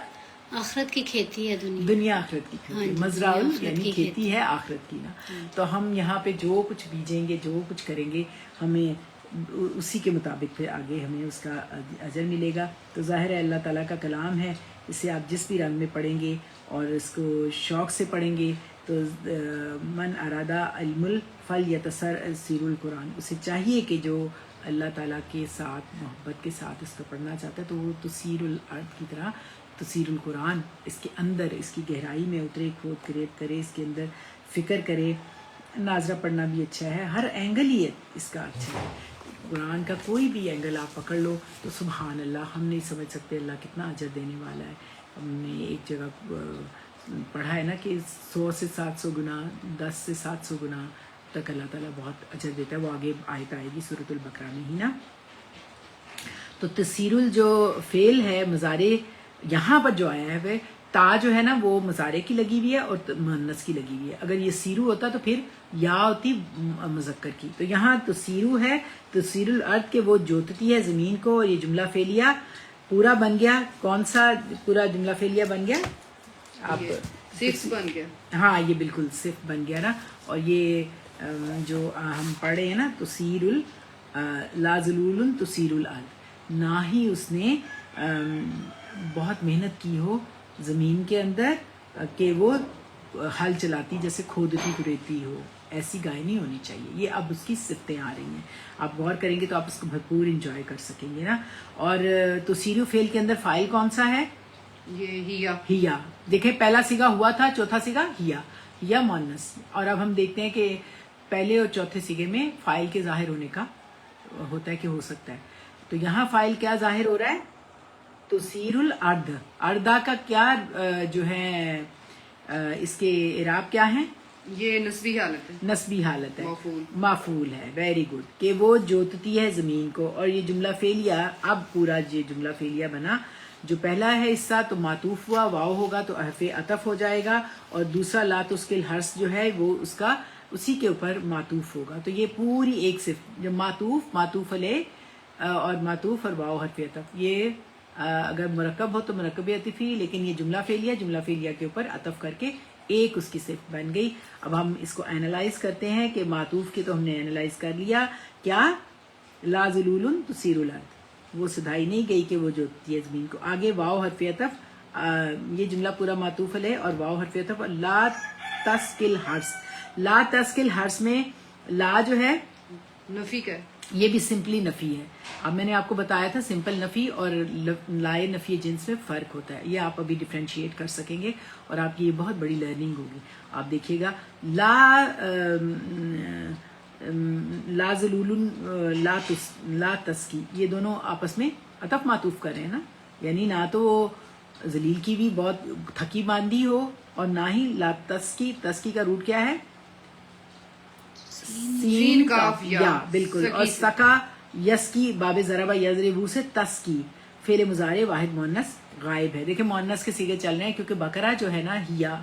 آخرت کی کھیتی ہے دنیا آخرت کی کھیتی، مزرعہ یعنی کھیتی ہے آخرت کی نا۔ تو ہم یہاں پہ جو کچھ بیجیں گے، جو کچھ کریں گے، ہمیں اسی کے مطابق پھر آگے ہمیں اس کا اجر ملے گا۔ تو ظاہر ہے اللہ تعالیٰ کا کلام ہے، اسے آپ جس بھی رنگ میں پڑھیں گے اور اس کو شوق سے پڑھیں گے تو من ارادہ علم فلیتسر القرآن، اسے چاہیے کہ جو اللہ تعالیٰ کے ساتھ محبت کے ساتھ اس کو پڑھنا چاہتا ہے تو وہ تسیر الارض کی طرح تسیر القرآن اس کے اندر، اس کی گہرائی میں اترے، کھود کرید کرے، اس کے اندر فکر کرے۔ ناظرہ پڑھنا بھی اچھا ہے، ہر اینگل ہی اس کا اچھا ہے، قرآن کا کوئی بھی اینگل آپ پکڑ لو تو سبحان اللہ ہم نہیں سمجھ سکتے اللہ کتنا اجر دینے والا ہے۔ ہم نے ایک جگہ پڑھا ہے نا کہ 100 سے 700 گنا، 10 سے 700 گنا تک اللہ تعالیٰ بہت اجر دیتا ہے، وہ آگے آیت آئے گی سورۃ البقرہ میں ہی نا۔ تو تسیر جو فعل ہے مضارع یہاں پر جو آیا ہے وہ تا جو ہے نا وہ مضارع کی لگی ہوئی ہے اور مؤنث کی لگی ہوئی ہے، اگر یہ سیرو ہوتا تو پھر یا ہوتی مذکر کی، تو یہاں تو سیرو ہے، تسیر الارض کے وہ جوتتی ہے زمین کو، اور یہ جملہ فعلیہ پورا بن گیا۔ کون سا پورا جملہ فعلیہ بن گیا؟ آپ صرف بن گیا، ہاں یہ بالکل صرف بن گیا نا۔ اور یہ جو ہم پڑھے ہیں نا تسیر لا ذلول تسیر الارض، نہ ہی اس نے بہت محنت کی ہو زمین کے اندر کہ وہ ہل چلاتی جیسے کھودتی کریدتی ہو، ایسی گائے نہیں ہونی چاہیے۔ یہ اب اس کی صفتیں آ رہی ہیں، آپ غور کریں گے تو آپ اس کو بھرپور انجوائے کر سکیں گے نا۔ اور تسیر فعل کے اندر فاعل کون سا ہے؟ یہ ہیا۔ دیکھیں پہلا صیغہ ہوا تھا، چوتھا صیغہ ہیا مؤنث، اور اب ہم دیکھتے ہیں کہ پہلے اور چوتھے صیغے میں فاعل کے ظاہر ہونے کا ہوتا ہے کہ ہو سکتا ہے، تو یہاں فاعل کیا ظاہر ہو رہا ہے؟ تسیر الارض۔ اردہ کا کیا جو ہے اس کے اعراب کیا ہیں؟ یہ نسبی حالت ہے، نسبی حالت ہے، مفعول، مفعول ہے، ویری گڈ، کہ وہ جوتتی ہے زمین کو۔ اور یہ جملہ فعلیہ، اب پورا یہ جملہ فعلیہ بنا، جو پہلا ہے حصہ تو معطوف ہوا، واو ہوگا تو حرف عطف ہو جائے گا، اور دوسرا لا تسکل حرس جو ہے وہ اس کا اسی کے اوپر معطوف ہوگا۔ تو یہ پوری ایک صرف جو معطوف علیہ اور معطوف اور واو حرف عطف، یہ اگر مرکب ہو تو مرکب عطفی، لیکن یہ جملہ فعلیہ کے اوپر عطف کر کے ایک اس کی صفت بن گئی۔ اب ہم اس کو اینالائز کرتے ہیں کہ معطوف کی تو ہم نے اینالائز کر لیا، کیا لا ذلول تسیر الارض، وہ سدھائی نہیں گئی کہ وہ جوتتی ہے زمین کو۔ آگے واو حرف عطف، یہ جملہ پورا معطوف علیہ اور واو حرف عطف، لا تسکل حرس، لا تسکل حرس میں لا جو ہے نفی کا ہے، یہ بھی سمپلی نفی ہے۔ اب میں نے آپ کو بتایا تھا سمپل نفی اور لائے نفی جنس میں فرق ہوتا ہے، یہ آپ ابھی ڈیفرینشیٹ کر سکیں گے اور آپ کی یہ بہت بڑی لرننگ ہوگی۔ آپ دیکھیے گا لا ذلول لا تسکی، یہ دونوں آپس میں عطف معطوف کر رہے ہیں نا، یعنی نہ تو وہ ذلیل کی بھی بہت تھکی باندھی ہو اور نہ ہی لا تسکی، تسکی کا روٹ کیا ہے؟ سین کاف یا، بالکل، اور سکا یس کی باب ضربہ یضربو سے تس کی، فعل مضارع واحد مؤنث غائب ہے۔ دیکھیں مؤنث کے صیغے چل رہے ہیں کیونکہ بقرہ جو ہے نا ہیا،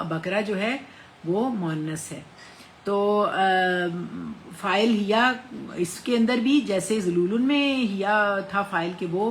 بقرہ جو ہے وہ مؤنث ہے، تو فاعل ہیا اس کے اندر بھی جیسے ذلول میں ہیا تھا فاعل کے وہ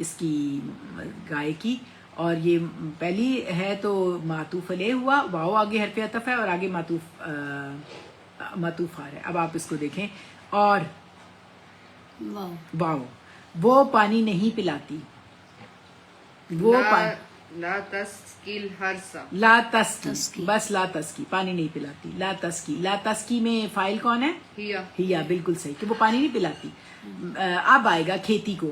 اس کی گائے کی. اور یہ پہلی ہے تو معطوف علیہ ہوا, واو آگے حرف عطف ہے اور آگے معطوف آ رہا ہے. اب آپ اس کو دیکھیں, اور واو واو, وہ پانی نہیں پلاتی, وہ لا تسقیل حرسا. لا تسکی, تسقی. بس لا تسکی, پانی نہیں پلاتی. لا تسکی, لا تسکی میں فائل کون ہے؟ ہیا. ہیا, بالکل صحیح, کہ وہ پانی نہیں پلاتی. اب آئے گا کھیتی کو,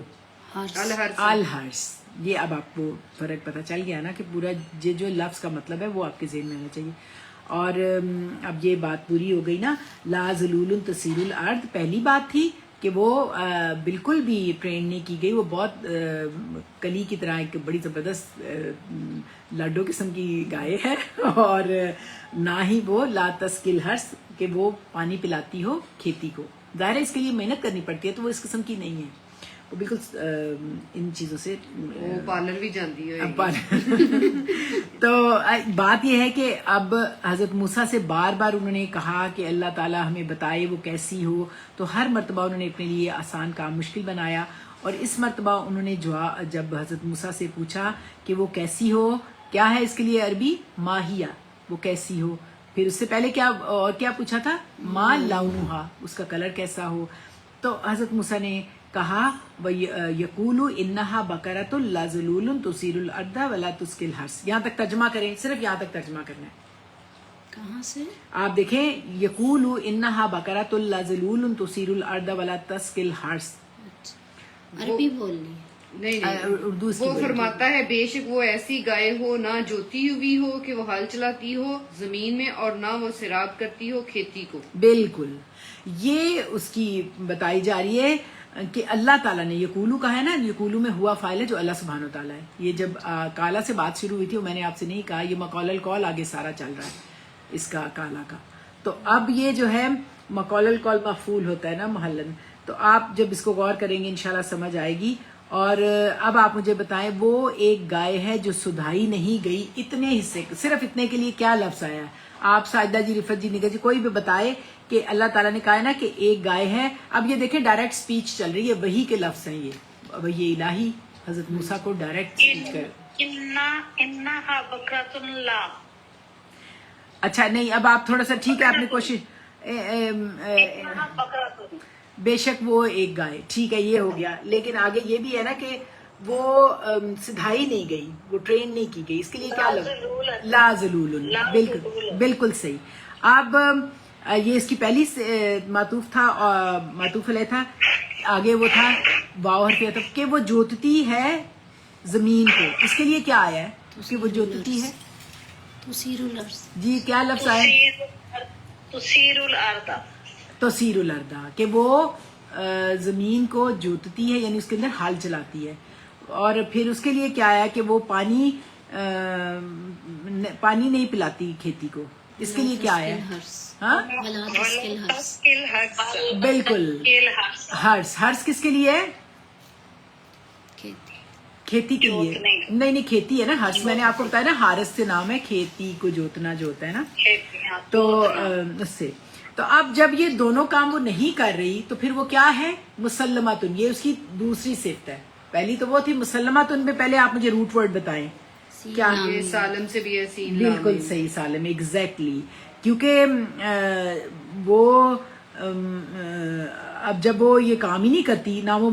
ہرس الحرس. الحرس. یہ اب آپ کو فرق پتہ چل گیا نا کہ پورا یہ جو لفظ کا مطلب ہے وہ آپ کے ذہن میں آنا چاہیے. اور اب یہ بات پوری ہو گئی نا. لا ذلول تسیر الارض پہلی بات تھی کہ وہ بالکل بھی ٹرین نہیں کی گئی, وہ بہت کلی کی طرح ایک بڑی زبردست لاڈو قسم کی گائے ہے, اور نہ ہی وہ لا تسقیل حرس کہ وہ پانی پلاتی ہو کھیتی کو. ظاہر ہے اس کے لیے محنت کرنی پڑتی ہے, تو وہ اس قسم کی نہیں ہے, وہ بالکل ان چیزوں سے وہ پارلر بھی جاندی ہے. تو بات یہ ہے کہ اب حضرت موسیٰ سے بار بار انہوں نے کہا کہ اللہ تعالیٰ ہمیں بتائے وہ کیسی ہو, تو ہر مرتبہ انہوں نے اپنے لیے آسان کام مشکل بنایا. اور اس مرتبہ انہوں نے جب حضرت موسیٰ سے پوچھا کہ وہ کیسی ہو, کیا ہے اس کے لیے عربی؟ ماہیہ, وہ کیسی ہو. پھر اس سے پہلے کیا پوچھا تھا؟ ما لونہا, اس کا کلر کیسا ہو. تو حضرت موسیٰ نے کہا یقولو انہا بقرۃ لا ذلول تثیر الارض ولا تسقی الحرث. یہاں تک ترجمہ کریں, صرف یہاں تک ترجمہ کرنا ہے. کہاں سے؟ آپ دیکھیں, یقولو انہا بقرۃ لا ذلول تثیر الارض ولا تسقی الحرث. عربی بولنی نہیں اردو اس کی وہ بولی. فرماتا ہے بے شک وہ ایسی گائے ہو نہ جوتی ہوئی ہو کہ وہ ہل چلاتی ہو زمین میں, اور نہ وہ سیراب کرتی ہو کھیتی کو. بالکل, یہ اس کی بتائی جا رہی ہے کہ اللہ تعالیٰ نے یقولو کہا ہے نا, یقولو میں ہوا فاعل ہے جو اللہ سبحانہ و تعالیٰ ہے. یہ جب کالا سے بات شروع ہوئی تھی, میں نے آپ سے نہیں کہا, یہ مقول القول آگے سارا چل رہا ہے اس کا کالا کا. تو اب یہ جو ہے مقول القول مفعول ہوتا ہے نا محلن, تو آپ جب اس کو غور کریں گے انشاءاللہ سمجھ آئے گی. اور اب آپ مجھے بتائیں, وہ ایک گائے ہے جو سدھائی نہیں گئی, اتنے حصے, صرف اتنے کے لیے کیا لفظ آیا ہے؟ آپ ساجدہ جی, رفت جی, نگہ جی, کوئی بھی بتائے کہ اللہ تعالیٰ نے کہا ہے نا کہ ایک گائے ہے. اب یہ دیکھیں ڈائریکٹ سپیچ چل رہی ہے, وہی کے لفظ ہیں یہ, وہی الہی حضرت موسیٰ کو ڈائریکٹ سپیچ کر. انہا بکرۃ لا. اچھا نہیں, اب آپ تھوڑا سا ٹھیک ہے, آپ نے کوشش, انہا بکرۃ, بے شک وہ ایک گائے, ٹھیک ہے یہ ہو گیا. لیکن آگے یہ بھی ہے نا کہ وہ سدھائی نہیں گئی, وہ ٹرین نہیں کی گئی, اس کے لیے کیا لفظ؟ لا ذلول. بالکل بالکل صحیح. اب یہ اس کی پہلی معطوف تھا, معطوف علیہ تھا, آگے وہ تھا واو حرف عطف کہ وہ جوتتی ہے زمین کو. اس کے لیے کیا آیا ہے کہ وہ جوتتی ہے؟ تثیر الارض. جی کیا لفظ آیا؟ تثیر الارض, تثیر الارض, کہ وہ زمین کو جوتتی ہے, یعنی اس کے اندر ہل چلاتی ہے. اور پھر اس کے لیے کیا آیا کہ وہ پانی نہیں پلاتی کھیتی کو. اس کے لیے کیا آیا؟ ہاں ولا تسقی الحرث. تسقیل حرث, بالکل, ہرس. ہرس کس کے لیے ہے؟ کھیتی. کھیتی کے لیے. نہیں کھیتی ہے نا ہرس, میں نے آپ کو بتایا نا ہارس سے نام ہے کھیتی کو جوتنا جو ہوتا ہے نا, تو اس سے. تو اب جب یہ دونوں کام وہ نہیں کر رہی تو پھر وہ کیا ہے؟ مسلمتن. یہ اس کی دوسری صفت ہے. پہلی تو وہ تھی مسلمتن میں, پہلے آپ مجھے روٹ ورڈ بتائیں کیا؟ یہ سالم سے بھی ہے سین. بالکل صحیح, سالم, ایگزیکٹلی. کیونکہ وہ اب جب وہ یہ کام ہی نہیں کرتی, نہ وہ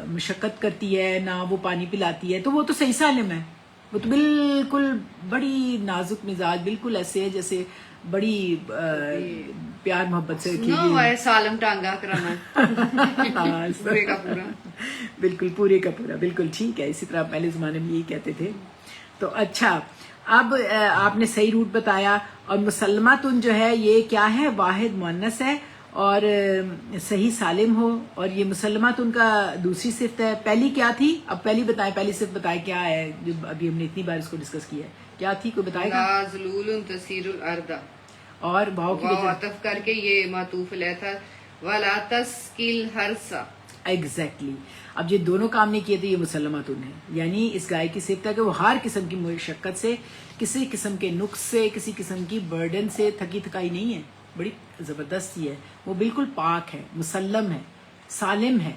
مشقت کرتی ہے, نہ وہ پانی پلاتی ہے, تو وہ تو صحیح سالم ہے. وہ تو بالکل بڑی نازک مزاج, بالکل ایسے ہے جیسے بڑی پیار محبت سے رکھی نو ہے سالم ٹانگا کرانا. پورے کا پورا, بالکل پورے کا پورا, بالکل ٹھیک ہے. اسی طرح پہلے زمانے میں یہی کہتے تھے. تو اچھا, اب آپ نے صحیح روٹ بتایا. اور مسلمتن جو ہے یہ کیا ہے؟ واحد مؤنث ہے اور صحیح سالم ہو, اور یہ مسلمت ان کا دوسری صفت ہے. پہلی کیا تھی؟ اب پہلی بتائیں, پہلی صفت بتائیں کیا ہے جو ابھی ہم نے اتنی بار اس کو ڈسکس کیا ہے, کیا تھی؟ کوئی بتائے گا؟ لا ذلول تثیر الارض, اور واو کی واو عطف کر کے یہ معطوف علیہ تھا, ولا تسقیل حرث. ایگزیکٹلی. اب یہ دونوں کام نہیں کیے تھے, یہ مسلمتن ہے. یعنی اس گائے کی صفت ہے کہ وہ ہر قسم کی مشقت سے, کسی قسم کے نقص سے, کسی قسم کی برڈن سے تھکی تھکائی نہیں ہے. بڑی زبردست ہے, وہ بالکل پاک ہے, مسلم ہے, سالم ہے.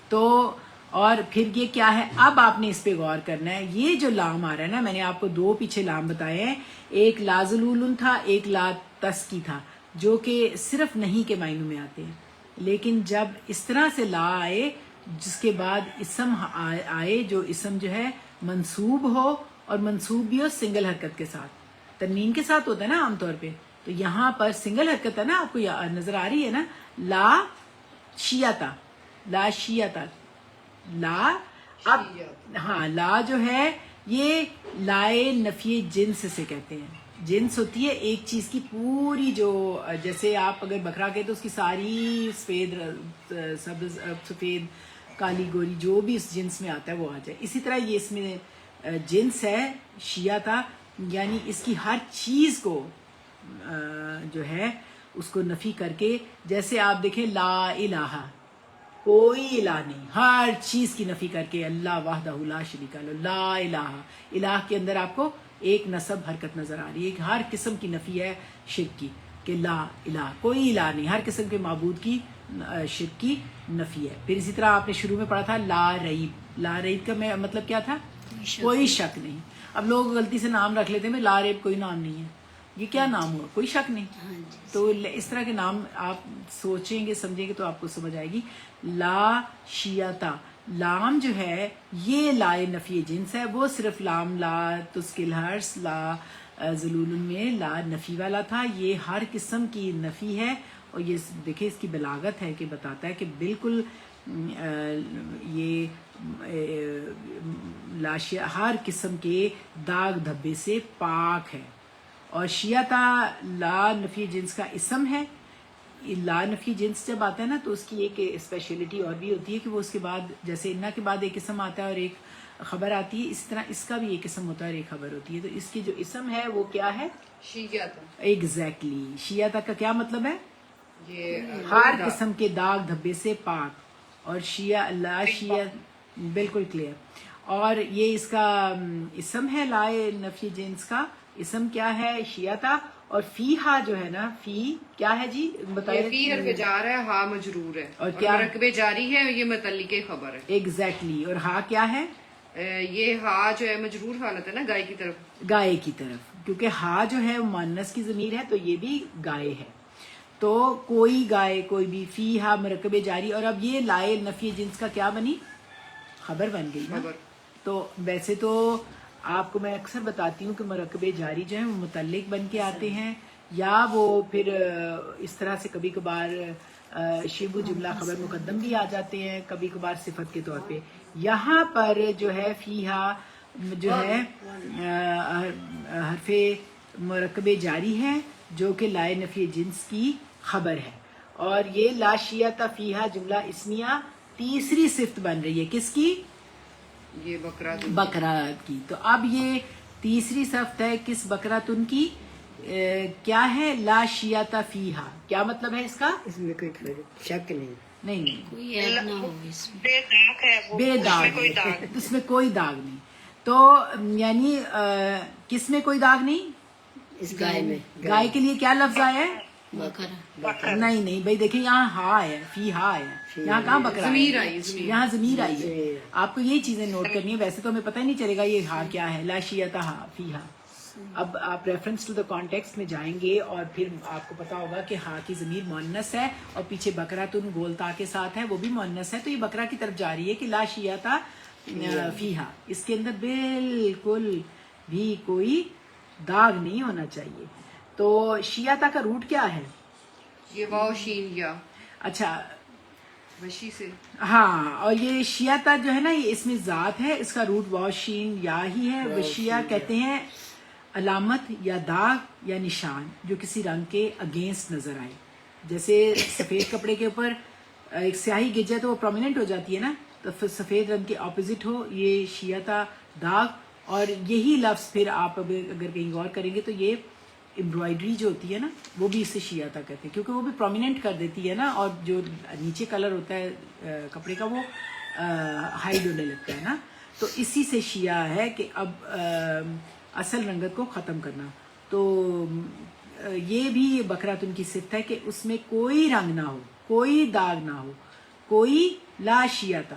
تو اور پھر یہ کیا ہے، اب آپ نے اس پہ غور کرنا ہے. یہ جو لام آ رہا ہے نا، میں نے آپ کو 2 پیچھے لام بتائے ہیں، ایک لا ذلول تھا، ایک لا تسکی تھا، جو کہ صرف نہیں کے معنوں میں آتے ہیں. لیکن جب اس طرح سے لا آئے جس کے بعد اسم آئے، جو اسم جو ہے منصوب ہو، اور منصوب بھی ہو سنگل حرکت کے ساتھ، تنوین کے ساتھ ہوتا ہے نا عام طور پہ، تو یہاں پر سنگل حرکت ہے نا، آپ کو نظر آ رہی ہے نا، لا شیعتا، لا شیعتا، لا. اب ہاں لا جو ہے یہ لائے نفی جنس سے کہتے ہیں. جنس ہوتی ہے ایک چیز کی پوری، جو جیسے آپ اگر بکرا کہے تو اس کی ساری سفید کالی گوری جو بھی اس جنس میں آتا ہے وہ آ جائے. اسی طرح یہ اس میں جنس ہے شیعہ تھا، یعنی اس کی ہر چیز کو جو ہے اس کو نفی کر کے، جیسے آپ دیکھیں لا الہ، کوئی الہ نہیں، ہر چیز کی نفی کر کے، اللہ وحدہ لا شریک لہ، لا الہ. الہ کے اندر آپ کو ایک نصب حرکت نظر آ رہی ہے، ہر قسم کی نفی ہے شرک کی، کہ لا الہ، کوئی الہ نہیں، ہر قسم کے معبود کی شرک کی نفی ہے. پھر اسی طرح آپ نے شروع میں پڑھا تھا لا ریب. لا ریب کا مطلب کیا تھا؟ کوئی شک نہیں. اب لوگ غلطی سے نام رکھ لیتے ہیں لا ریب کوئی نام نہیں ہے، یہ کیا نام ہوا؟ کوئی شک نہیں. تو اس طرح کے نام آپ سوچیں گے سمجھیں گے تو آپ کو سمجھ آئے گی. لا شیعتا، لام جو ہے یہ لائے نفی جنس ہے، وہ صرف لام لا تسکل ہرس لا ذلول میں لا نفی والا تھا. یہ ہر قسم کی نفی ہے، اور یہ دیکھیں اس کی بلاغت ہے کہ بتاتا ہے کہ بالکل یہ لاشیا ہر قسم کے داغ دھبے سے پاک ہے. اور شیعتا لا نفی جنس کا اسم ہے. لا نفی جنس جب آتا ہے نا تو اس کی ایک اسپیشلٹی اور بھی ہوتی ہے کہ وہ اس کے بعد، جیسے انا کے بعد ایک اسم آتا ہے اور ایک خبر آتی ہے، اسی طرح اس کا بھی ایک اسم ہوتا ہے اور ایک خبر ہوتی ہے. تو اس کی جو اسم ہے وہ کیا ہے؟ شیعتا. ایگزیکٹلی. شیعتا کا کیا مطلب ہے؟ یہ ہر قسم کے داغ دھبے سے پاک. اور شیعہ لا شیعہ بالکل کلیئر. اور یہ اس کا اسم ہے لائے نفی جنس کا اسم کیا ہے؟ شیعتا. اور فی ہا جو ہے نا، فی کیا ہے جی بتائیے؟ فی حرف جار ہے، ہا مجرور ہے، اور کیا مرکب جاری ہے، یہ متعلق خبر ہے. ایگزیکٹلی. اور ہا کیا ہے؟ یہ ہا جو ہے مجرور حالت ہے نا، گائے کی طرف، گائے کی طرف، کیونکہ ہا جو ہے مؤنث کی ضمیر ہے تو یہ بھی گائے ہے. تو کوئی گائے، کوئی بھی. فی ہا مرکب جاری. اور اب یہ لائے نفی جنس کا کیا بنی؟ خبر بن گئی نا. خبر. تو ویسے تو آپ کو میں اکثر بتاتی ہوں کہ مرکب جاری جو ہیں وہ متعلق بن کے آتے ہیں، یا وہ پھر اس طرح سے کبھی کبھار شبہ جملہ خبر مقدم بھی آ جاتے ہیں، کبھی کبھار صفت کے طور پہ. یہاں پر جو ہے فیہا جو ہے حرف مرکب جاری ہے جو کہ لائے نفی جنس کی خبر ہے. اور یہ لا شیعتا فیہا جملہ اسمیہ تیسری صفت بن رہی ہے. کس کی؟ یہ بقرہ کی. تو اب یہ تیسری صفت ہے کس؟ بقرہ تن کی. کیا ہے؟ لا شیعتا فیہا. کیا مطلب ہے اس کا؟ اس میں کوئی شک نہیں. نہیں، کوئی عیب نہ ہو اس میں. بے داغ ہے وہ، بے اس داغ میں کوئی ہے. داغ نہیں. اس میں کوئی داغ نہیں. تو یعنی کس میں کوئی داغ نہیں؟ اس گائے میں گائے کے لیے کیا لفظ آیا ہے؟ بکرا. نہیں بھائی دیکھیں یہاں ہا ہے، فی ہا ہے، یہاں کہاں بکرا ضمیر ہے؟ آئی، ضمیر. یہاں ضمیر آئی ہے. آپ کو یہ چیزیں نوٹ کرنی ہے. ویسے تو ہمیں پتہ ہی نہیں چلے گا یہ ہا کیا ہے. لا شیعتا ہا فی ہا. اب آپ ریفرنس ٹو دا کانٹیکسٹ میں جائیں گے اور پھر آپ کو پتا ہوگا کہ ہا کی ضمیر مؤنث ہے اور پیچھے بکرا تن گول تا کے ساتھ ہے، وہ بھی مؤنث ہے. تو یہ بکرا کی طرف جا رہی ہے کہ لا شیعتا فیہا. اس کے اندر بالکل بھی کوئی داغ نہیں ہونا چاہیے. تو شیعتا کا روٹ کیا ہے؟ یہ واو شین یا. اچھا وشی سے. ہاں. اور یہ شیعتا جو ہے نا یہ اس میں ذات ہے، اس کا روٹ واو شین یا ہی ہے. وشیہ کہتے ہیں علامت یا داغ یا نشان جو کسی رنگ کے اگینسٹ نظر آئے. جیسے سفید کپڑے کے اوپر ایک سیاہی گر جائے تو وہ پرومیننٹ ہو جاتی ہے نا، تو پھر سفید رنگ کے اپوزٹ ہو یہ شیعتا داغ. اور یہی لفظ پھر آپ اگر کہیں غور کریں گے تو یہ امبرائڈری جو ہوتی ہے نا وہ بھی اسے شیعتا کہتے ہیں، کیونکہ وہ بھی پرومیننٹ کر دیتی ہے نا، اور جو نیچے کلر ہوتا ہے کپڑے کا وہ ہائیڈ ہونے لگتا ہے نا. تو اسی سے شیعہ ہے کہ اب اصل رنگت کو ختم کرنا. تو یہ بھی بکراتن کی صفت ہے کہ اس میں کوئی رنگ نہ ہو، کوئی داغ نہ ہو، کوئی لا شیعتا.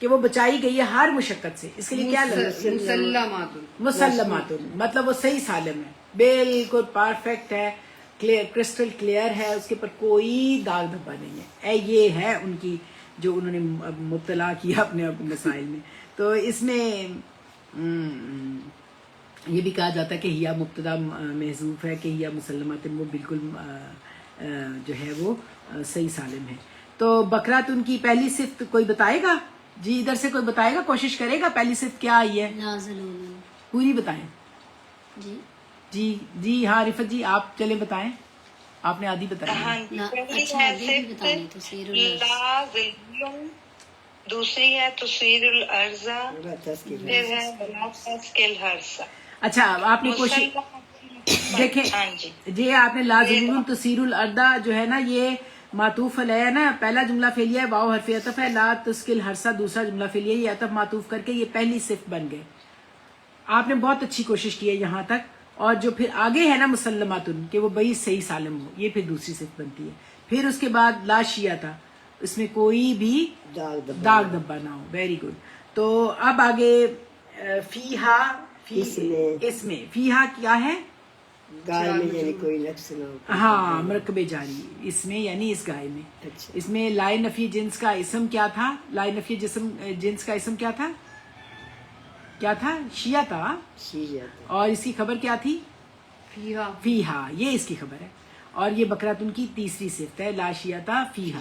کہ وہ بچائی گئی ہے ہر مشقت سے. اس کے لیے کیا لفظ؟ مسلمات، مطلب وہ صحیح سالم ہے، بالکل پرفیکٹ ہے، کرسٹل کلیئر ہے، اس کے اوپر کوئی داغ دھبا نہیں ہے. یہ ہے ان کی جو انہوں نے مبتلا کیا اپنے مسائل میں. تو اس میں یہ بھی کہا جاتا ہے کہ ہیا مبتدا محذوف ہے، کہ ہیا مسلمات، وہ بالکل جو ہے وہ صحیح سالم ہے. تو بکرات ان کی پہلی صفت کوئی بتائے گا؟ جی ادھر سے کوئی بتائے گا، کوشش کرے گا، پہلی صفت کیا آئی ہے؟ نازل ہونا. پوری بتائیں. جی جی ہاں رفت جی آپ چلے بتائیں، آپ نے آدھی بتائی. ہاں جی، پہلی اچھا ہے آگے بھی بتانی تو سیر الارض. لا ظل، دوسری ہے تسیر الارض، پھر ہے ولا تسقل الحرث. اچھا آپ نے کوشش دیکھیں ہاں جی، جی، آپ نے لازم تصیر الارض جو ہے نا یہ معطوف علیہ ہے نا، پہلا جملہ فعلیہ ہے، واو حرف عطف ہے، لا تسقل الحرث دوسرا جملہ فعلیہ، یہ عطف معطوف کر کے یہ پہلی صفت بن گئے. آپ نے بہت اچھی کوشش کی ہے یہاں تک. اور جو پھر آگے ہے نا مسلماتن، کہ وہ بئی صحیح سالم ہو، یہ پھر دوسری صفت بنتی ہے. پھر اس کے بعد لا شیعہ تھا، اس میں کوئی بھی داغ دبا نہ ہو. Very good. تو اب آگے فیہا، اس میں فیہا کیا ہے؟ گائے میں یعنی کوئی نقص نہ ہو. ہاں مرکب جاری اس میں، یعنی اس گائے میں. اس میں لائے نفی جنس کا اسم کیا تھا؟ لائے نفی جنس کا اسم کیا تھا؟ کیا تھا؟ شیعہ تھا. اور اس کی خبر کیا تھی؟ فیہا، یہ اس کی خبر ہے. اور یہ بکراتن کی تیسری صفت ہے، لا شیعہ فیہا.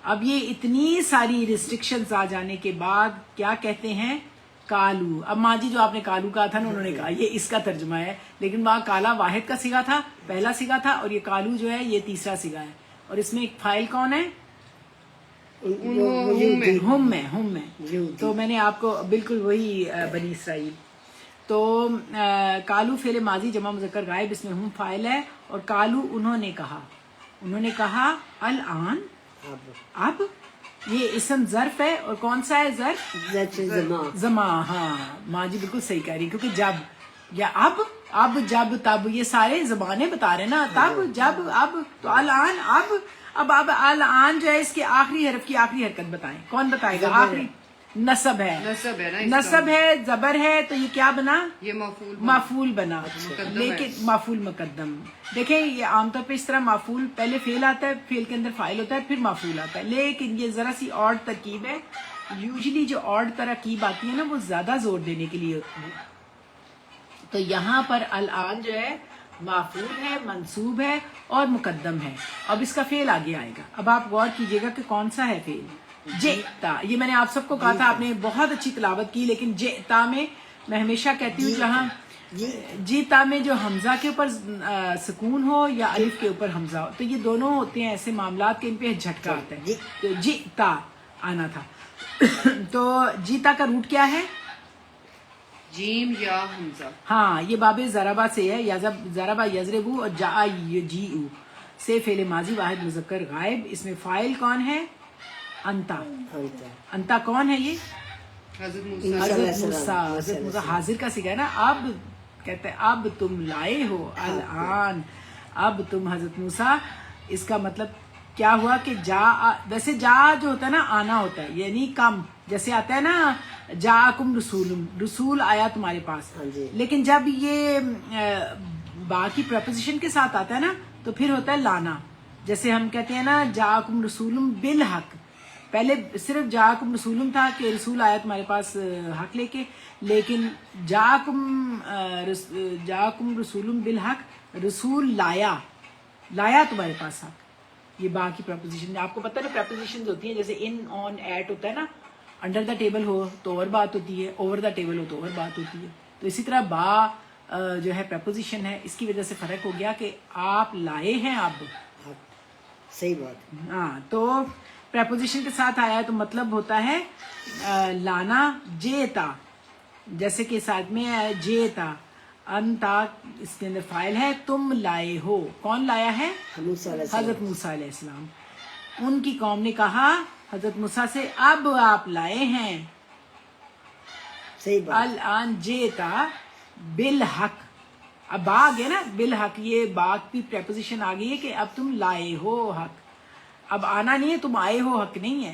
اب یہ اتنی ساری ریسٹرکشنز آ جانے کے بعد کیا کہتے ہیں؟ کالو. اب ماں جی جو آپ نے کالو کہا تھا نا، انہوں نے کہا یہ اس کا ترجمہ ہے، لیکن وہاں کالا واحد کا صیغہ تھا، پہلا صیغہ تھا، اور یہ کالو جو ہے یہ تیسرا صیغہ ہے. اور اس میں ایک فائل کون ہے؟ ہم میں. تو میں نے آپ کو بالکل وہی بنی اسرائیل. تو کالو فعل ماضی جمع مذکر غائب، اس میں ہم فاعل ہے. اور کالو انہوں نے کہا الان، اب. یہ اسم ظرف ہے، اور کون سا ہے ظرف؟ زمان. ہاں ماں جی بالکل صحیح کہہ رہی ہیں، کیونکہ جب یا اب جب تب یہ سارے زبانیں بتا رہے نا، تب جب اب. تو الان اب الان جو ہے اس کے آخری حرف کی آخری حرکت بتائیں. کون بتائے گا؟ آخری نصب ہے، زبر ہے، تو یہ کیا بنا؟ یہ مفعول بنا. لیکن مفعول مقدم. دیکھیں یہ عام طور پہ اس طرح مفعول پہلے فعل آتا ہے، فعل کے اندر فاعل ہوتا ہے، پھر مفعول آتا ہے. لیکن یہ ذرا سی آڈ ترکیب ہے. یوزلی جو آڈ ترکیب آتی ہے نا وہ زیادہ زور دینے کے لیے ہوتی ہے. تو یہاں پر الان جو ہے مفعول ہے، منصوب ہے اور مقدم ہے. اب اس کا فعل آگے آئے گا. اب آپ غور کیجئے گا کہ کون سا ہے فعل. جئتا. یہ میں نے آپ سب کو کہا تھا، آپ نے بہت اچھی تلاوت کی، لیکن جئتا میں ہمیشہ کہتی ہوں جہاں جیتا میں جو حمزہ کے اوپر سکون ہو یا الف کے اوپر حمزہ ہو، تو یہ دونوں ہوتے ہیں ایسے معاملات کہ ان پہ جھٹکا آتا ہے. تو جئتا آنا تھا. تو جیتا کا روٹ کیا ہے؟ جیم یا حمزہ. ہاں یہ باب ضربہ سے ہے، ضربہ یضربو، اور جاء یجیء سے فعل ماضی واحد مذکر غائب. اس میں فاعل کون ہے؟ انتا کون ہے؟ یہ حضرت موسیٰ. حاضر کا صیغہ ہے نا. اب کہتے ہیں اب تم لائے ہو، الان اب تم حضرت موسیٰ. اس کا مطلب کیا ہوا کہ ویسے جا جو ہوتا ہے نا آنا ہوتا ہے، یعنی کم. جیسے آتا ہے نا جاءکم رسول آیا تمہارے پاس. لیکن جب یہ با کی پریپوزیشن کے ساتھ آتا ہے نا تو پھر ہوتا ہے لانا. جیسے ہم کہتے ہیں نا جاءکم رسول بالحق. پہلے صرف جاءکم رسول تھا کہ رسول آیا تمہارے پاس حق لے کے، لیکن جاءکم رسول بالحق، رسول لایا تمہارے پاس حق. یہ با کی پریپوزیشن آپ کو پتہ ہے نا، پریپوزیشنز ہوتی ہیں جیسے ان، آن، ایٹ ہوتا ہے نا. انڈر دا ٹیبل ہو تو اور بات ہوتی ہے، اوور دا ٹیبل ہو تو اور بات ہوتی ہے. تو اسی طرح با جو ہے پریپوزیشن ہے، اس کی وجہ سے فرق ہو گیا کہ آپ لائے ہیں. اب صحیح بات. ہاں تو پریپوزیشن کے ساتھ آیا ہے تو مطلب ہوتا ہے لانا. جیتا جیسے کہ ساتھ میں ہے جیتا. انتا اس کے اندر فاعل ہے، تم لائے ہو. کون لایا ہے؟ حضرت موسیٰ علیہ السلام. ان کی قوم نے کہا حضرت موسیٰ سے اب آپ لائے ہیں. صحیح بات. الان جیتا بالحق. اب با آ گیا نا بالحق، یہ بات بھی پریپوزیشن آ گئی ہے کہ اب تم لائے ہو حق. اب آنا نہیں ہے، تم آئے ہو حق نہیں ہے.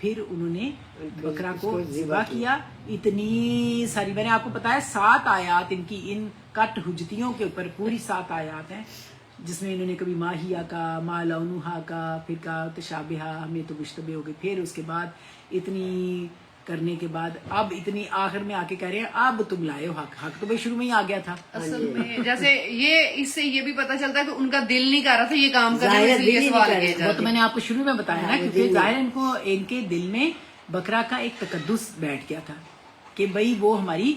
پھر انہوں نے بکرا کو ذبح کیا. اتنی ساری، میں نے آپ کو بتایا 7 آیات ان کی، ان کٹ حجتیوں کے اوپر پوری 7 آیات ہیں جس میں انہوں نے کبھی ماہیہ کا، ما لونہا کا، پھر کہا تشابہہ، ہمیں تو مشتبہ ہو گئے. پھر اس کے بعد اتنی کرنے کے بعد اب اتنی آخر میں آ کے کہہ رہے ہیں اب تم لائے ہو حق. حق تو بھائی شروع میں ہی آ گیا تھا. اصل میں جیسے یہ اس سے یہ بھی پتا چلتا ہے کہ ان کا دل نہیں کر رہا تھا یہ کام کرنے میں، اس لیے یہ سوال کیا وہ جاتا تو میں نے آپ کو شروع میں بتایا نا، کیونکہ ظاہر ان کے دل میں بکرا کا ایک تقدس بیٹھ گیا تھا کہ بھائی وہ ہماری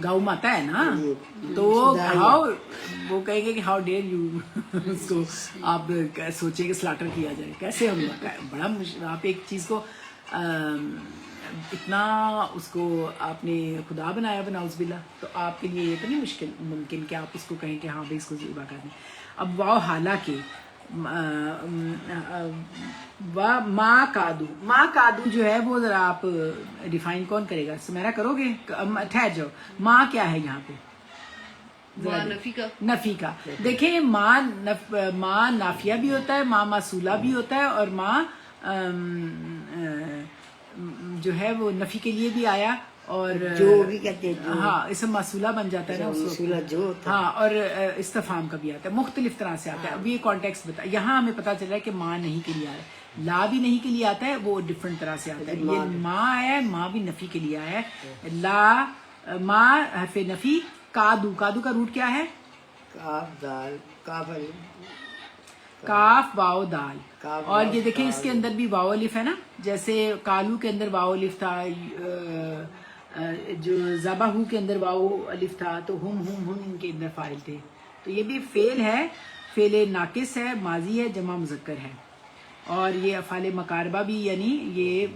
گاؤں ماتا ہے نا، تو وہ کہیں گے کہ ہاؤ ڈیئر یو، اس کو آپ سوچیں کہ سلاٹر کیا جائے، کیسے ہوگا. بڑا آپ ایک چیز کو اتنا اس کو آپ نے خدا بنایا بناؤز باللہ، تو آپ کے لیے یہ تو نہیں مشکل ممکن کہ آپ اس کو کہیں کہ ہاں بھائی اس کو ذبح کر دیں. اب واو حالانکہ ماں کادو جو ہے وہ ذرا آپ ڈیفائن کون کرے گا؟ سمیرا کرو گے؟ ٹھہر جاؤ، ماں کیا ہے یہاں پہ؟ نفی کا. دیکھیں ماں نافیہ بھی ہوتا ہے، ماں موصولہ بھی ہوتا ہے، اور ماں جو ہے وہ نفی کے لیے بھی آیا، اور جو بھی کہتے ہیں ہاں اسم موصولہ بن جاتا ہے نا اس وقت. ہاں، اور استفہام کا بھی آتا ہے، مختلف طرح سے آتا ہے. اب یہ کانٹیکسٹ بتا، یہاں ہمیں پتا چلا ہے کہ ماں نہیں کے لیے آیا ہے، لا بھی نہیں کے لیے آتا ہے، وہ ڈفرنٹ طرح سے آتا ہے. یہ ماں آیا ہے، ماں بھی نفی کے لیے آیا ہے. لا ماں حرف نفی. کادو کا روٹ کیا ہے؟ کاف واو دال. اور یہ دیکھیں اس کے اندر بھی واو الف ہے نا، جیسے کالو کے اندر واو الف تھا، جو ذبحو کے اندر واو الف تھا، تو ہم ان کے اندر فاعل تھے. تو یہ بھی فعل ہے، فعل ناقص ہے، ماضی ہے، جمع مذکر ہے. اور یہ افعال مقاربہ بھی، یعنی یہ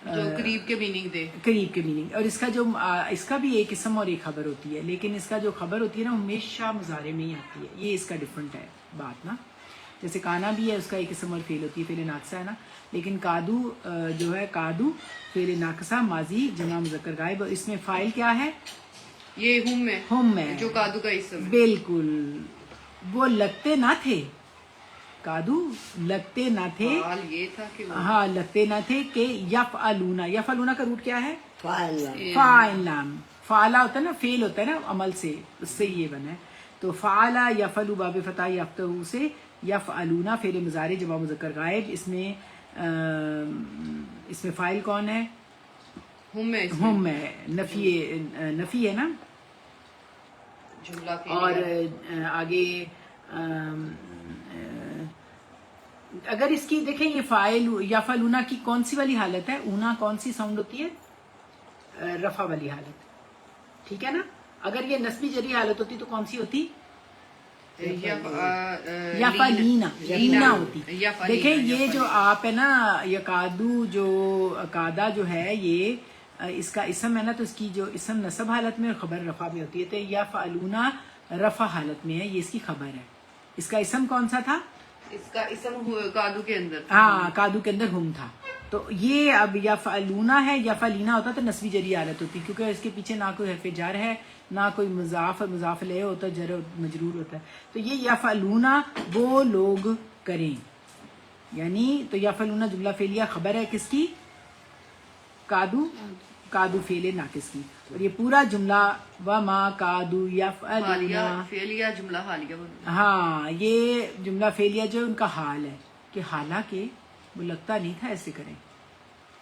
جو قریب کے میننگ دے، قریب کے میننگ. اور اس کا بھی ایک اسم اور ایک خبر ہوتی ہے، لیکن اس کا جو خبر ہوتی ہے نا ہمیشہ مضارع میں ہی آتی ہے. یہ اس کا ڈفرنٹ ہے بات نا. جیسے کانا بھی ہے، اس کا ایک اسم اور فعل ہوتی ہے، فعل ناقصہ ہے نا. لیکن کادو جو ہے، کادو فعل ناقصہ ماضی جمع مذکر غائب. اس میں فاعل کیا ہے؟ یہ ہم ہے جو کادو کا اسم ہے. بالکل، وہ لگتے نہ تھے، کادو لگتے نہ تھے. یہ تھا کہ ہاں لگتے نہ تھے کہ یفعلون. یفعلون کا روٹ کیا ہے؟ فاعل نام. فعلا ہوتا ہے نا، فعل ہوتا ہے نا عمل سے، اس سے یہ بنا ہے. تو فعلا یفعلو باب فتح یفتحو سے یفعلون فعل مضارع جمع مذکر غائب. اس میں فاعل کون ہے؟ ہم ہے. نفی ہے نا. اور آگے اگر اس کی دیکھیں یہ فاعل یفعلون کی کون سی والی حالت ہے؟ اونا کون سی ساؤنڈ ہوتی ہے؟ رفع والی حالت، ٹھیک ہے نا. اگر یہ نسبی جری حالت ہوتی تو کون سی ہوتی؟ لینا ہوتی. دیکھیں یہ جو آپ ہے نا، یکادو جو اکادا جو ہے، یہ اس کا اسم ہے نا، تو اس کی جو اسم نصب حالت میں اور خبر رفع میں ہوتی ہے. تو یفعلون رفع حالت میں ہے، یہ اس کی خبر ہے. اس کا اسم کون سا تھا؟ اس کا اسم کادو کے اندر، ہاں کادو کے اندر ہم تھا. تو یہ اب یفعلون ہے، یفعلینا ہوتا تو نسبی جری حالت ہوتی، کیونکہ اس کے پیچھے نہ کوئی حرف جر ہے، نہ کوئی مضاف الیہ ہوتا، جر مجرور ہوتا ہے. تو یہ یفعلون وہ لوگ کریں، یعنی تو یفعلون جملہ فعلیہ خبر ہے کس کی؟ کادو فعل ناقص کی. اور یہ پورا جملہ وما کادو یفعلون فعلیہ جملہ حالیہ. ہاں یہ جملہ فعلیہ جو ان کا حال ہے کہ حالانکہ وہ لگتا نہیں تھا ایسے کریں.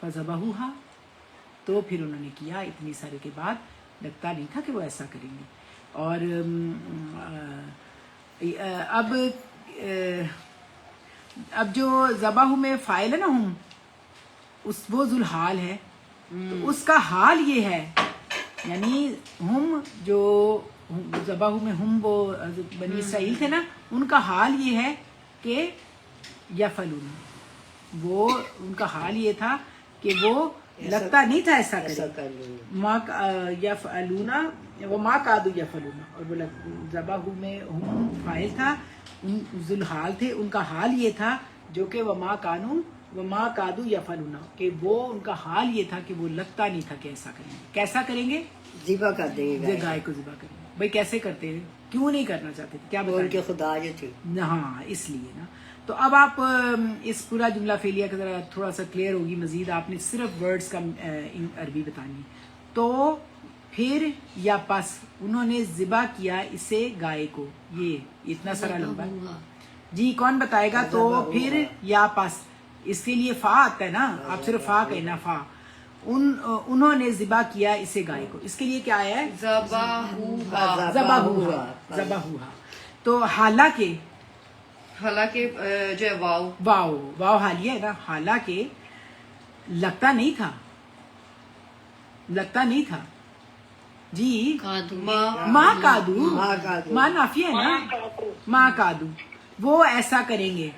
فذبحوہا، تو پھر انہوں نے کیا اتنی سارے کے بعد، لگتا نہیں تھا کہ وہ ایسا کریں گے. اور اب جو ذبح میں فاعل ہے نا ہم، وہ ذوالحال ہے، تو اس کا حال یہ ہے، یعنی ہم جو ذبح میں ہم وہ بنی اسرائیل تھے نا، ان کا حال یہ ہے کہ یفعلون، وہ ان کا حال یہ تھا کہ وہ لگتا نہیں تھا ایسا کریں. یفعلون وما کادو یفعلون، اور وہ ذبح میں ہم فاعل تھا، ذوالحال تھے، ان کا حال یہ تھا جو کہ وما کادو یفعلون، کہ وہ ان کا حال یہ تھا کہ وہ لگتا نہیں تھا کہ ایسا کریں گے. کیسا کریں گے؟ ذبح کر دیں گے، گائے کو ذبح کریں گے. بھائی کیسے کرتے ہیں؟ کیوں نہیں کرنا چاہتے تھے؟ کیا بتائیں؟ ان کے خدا جو تھے. ہاں اس لیے نا. تو اب آپ اس پورا جملہ فعلیہ کا ذرا تھوڑا سا کلیئر ہوگی مزید. آپ نے صرف ورڈز کا عربی بتانی. تو پھر یا پس انہوں نے ذبح کیا اسے گائے کو. یہ اتنا سارا لمبا ہے. جی کون بتائے گا؟ تو پھر یا پس اس کے لیے فا آتا ہے نا, آپ صرف فا کہنا فا. انہوں نے ذبح کیا اسے گائے کو. اس کے لیے کیا آیا ہے؟ ذبح ہوا. تو حالانکہ حالانکہ جو ہے واو واو حالیہ ہے نا. حالانکہ لگتا نہیں تھا جی. ماں کادو ماں نافیہ ہے نا. ماں کادو وہ ایسا کریں گے.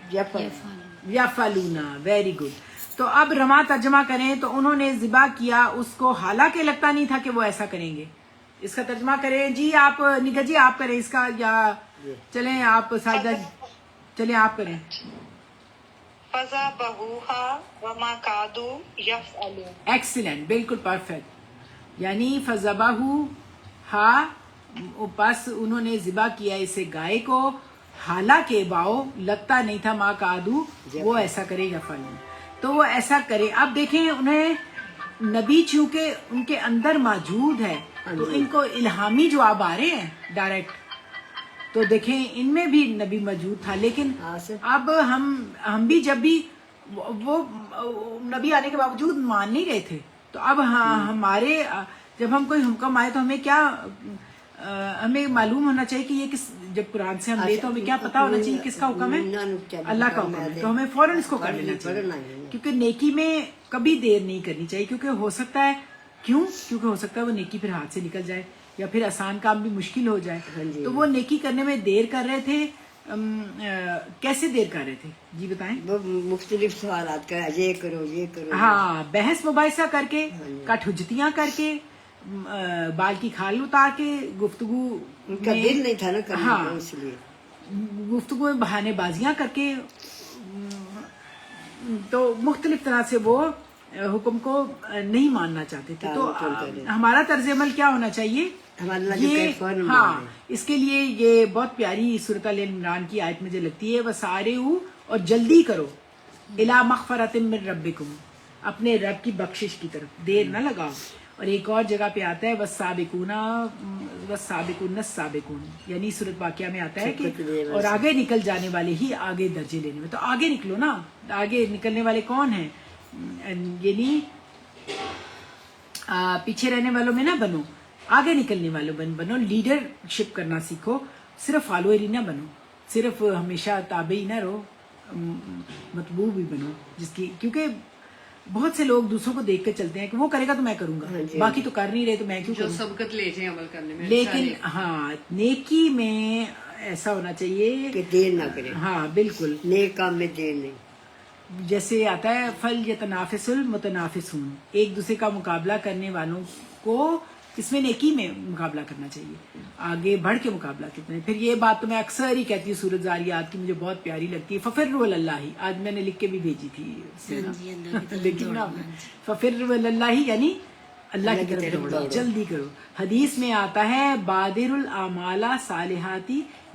یفعلون. Very good. تو اب رما ترجمہ کریں تو انہوں نے ذبح کیا اس کو حالانکہ لگتا نہیں تھا کہ وہ ایسا کریں گے. اس کا ترجمہ کریں جی آپ. نگہ جی آپ کریں اس کا, یا چلیں آپ ساجدہ چلیں آپ کریں. فَذَبَحُوهَا وَمَا كَادُوا يَفْعَلُونَ. ایکسیلنٹ, بالکل پرفیکٹ. یعنی فَذَبَحُوهَا پس انہوں نے ذبح کیا اسے گائے کو حالانکہ واؤ لگتا نہیں تھا ماں کادو وہ ایسا کرے یا فلون. تو وہ ایسا کرے. اب دیکھیں انہیں نبی چونکہ ان کے اندر موجود ہے تو ان کو الہامی جواب آ رہے ہیں ڈائریکٹ. تو دیکھیں ان میں بھی نبی موجود تھا, لیکن اب ہم بھی جب بھی وہ نبی آنے کے باوجود مان نہیں رہے تھے. تو اب ہمارے جب ہم کوئی حکم آئے تو ہمیں کیا ہمیں معلوم ہونا چاہیے کہ یہ کس, جب قرآن سے ہم لے تو ہمیں کیا پتا ہونا چاہیے کس کا حکم ہے؟ اللہ کا حکم ہے. تو ہمیں فوراً اس کو کر لینا چاہیے, کیونکہ نیکی میں کبھی دیر نہیں کرنی چاہیے. کیونکہ ہو سکتا ہے کیونکہ ہو سکتا ہے وہ نیکی پھر ہاتھ سے نکل جائے یا پھر آسان کام بھی مشکل ہو جائے. تو وہ نیکی کرنے میں دیر کر رہے تھے. کیسے دیر کر رہے تھے جی بتائیں؟ مختلف سوالات کا یہ کرو یہ کرو. ہاں, بحث مباحثہ کر کے, کٹ حجتیاں کر کے, بال کی کھال اتار کے, گفتگو ان کا دل نہیں تھا نا کرنے کو, اس لیے گفتگو میں بہانے بازیاں کر کے. تو مختلف طرح سے وہ حکم کو نہیں ماننا چاہتے تھے. تو ہمارا طرز عمل کیا ہونا چاہیے؟ ہاں, اس کے لیے یہ بہت پیاری سورۃ آل عمران کی آیت مجھے لگتی ہے, وسارعوا اور جلدی کرو, الی مغفرۃ من ربکم اپنے رب کی بخشش کی طرف, دیر نہ لگاؤ. اور ایک اور جگہ پہ آتا ہے والسابقون السابقون, یعنی سورۃ واقعہ میں آتا ہے کہ اور آگے نکل جانے والے ہی آگے درجے لینے میں. تو آگے نکلو نا. آگے نکلنے والے کون ہیں؟ یعنی پیچھے رہنے والوں میں نہ بنو, آگے نکلنے والوں بنو. لیڈر شپ کرنا سیکھو, صرف فالوور ہی نہ بنو, صرف ہمیشہ تابعی نہ رہو, مطبوع بھی بنو جس کی. کیونکہ بہت سے لوگ دوسروں کو دیکھ کے چلتے ہیں کہ وہ کرے گا تو میں کروں گا, باقی تو کر نہیں رہے تو میں کیوں کروں. سبقت لے جائیں عمل کرنے میں. لیکن ہاں نیکی میں ایسا ہونا چاہیے کہ دیر نہ کرے. ہاں بالکل, نیک کام میں دیر نہیں. جیسے آتا ہے فَلْيَتَنَافَسِ الْمُتَنَافِسُونَ, ایک دوسرے کا مقابلہ کرنے والوں کو اس میں نیکی میں مقابلہ کرنا چاہیے, آگے بڑھ کے مقابلہ کرنا ہے. پھر یہ بات تو میں اکثر ہی کہتی ہوں سورۃ زاریات کی, مجھے بہت پیاری لگتی ہے. فَفِرُّوا إِلَى اللَّهِ, آج میں نے لکھ کے بھی بھیجی تھی لیکن نا فَفِرُّوا إِلَى اللَّهِ یعنی اللہ کی طرف دوڑو, جلدی کرو. حدیث میں آتا ہے بادر الاعمال صالحات,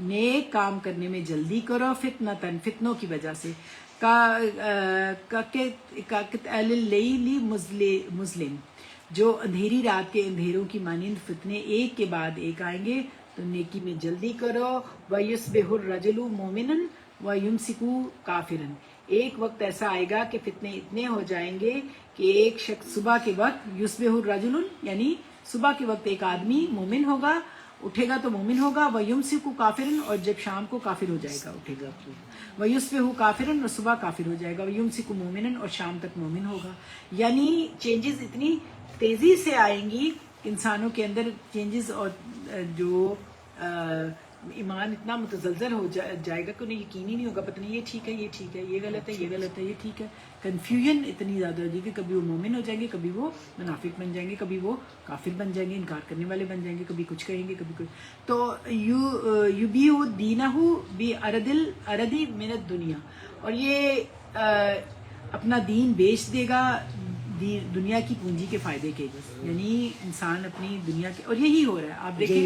نیک کام کرنے میں جلدی کرو, فتنتن فتنوں کی وجہ سے, اللیل مظلم, جو اندھیری رات کے اندھیروں کی مانند فتنے ایک کے بعد ایک آئیں گے, تو نیکی میں جلدی کرو. وَيُصْبِحُ الرَّجُلُ مُؤْمِنًا وَيُمْسِكُ كَافِرًا, ایک وقت ایسا آئے گا کہ فتنے اتنے ہو جائیں گے کہ ایک شخص صبح کے وقت, یُصْبِحُ الرَّجُلُ یعنی صبح کے وقت ایک آدمی مومن ہوگا, اٹھے گا تو مومن ہوگا. وَيُمْسِكُ كَافِرًا, اور جب شام کو کافر ہو جائے گا اٹھے گا. وَيُصْبِحُ كَافِرًا, اور صبح کافر ہو جائے گا. وَيُمْسِكُ مُؤْمِنًا, اور شام تک مومن ہوگا. یعنی چینجز اتنی تیزی سے آئیں گی انسانوں کے اندر, چینجز, اور جو ایمان اتنا متزلزل ہو جائے گا کہ انہیں یقین ہی نہیں ہوگا, پتہ نہیں یہ ٹھیک ہے یہ ٹھیک ہے, یہ غلط ہے یہ غلط ہے, یہ ٹھیک ہے. کنفیوژن اتنی زیادہ ہو جائے گی, کبھی وہ مومن ہو جائیں گے, کبھی وہ منافق بن جائیں گے, کبھی وہ کافر بن جائیں گے, انکار کرنے والے بن جائیں گے, کبھی کچھ کہیں گے کبھی کچھ. تو یبیع دینہ بِأَرَدِ من الدنیا, اور یہ اپنا دین بیچ دے گا دنیا کی پونجی کے فائدے کے لیے. یعنی انسان اپنی دنیا کے, اور یہی ہو رہا ہے. آپ دیکھیں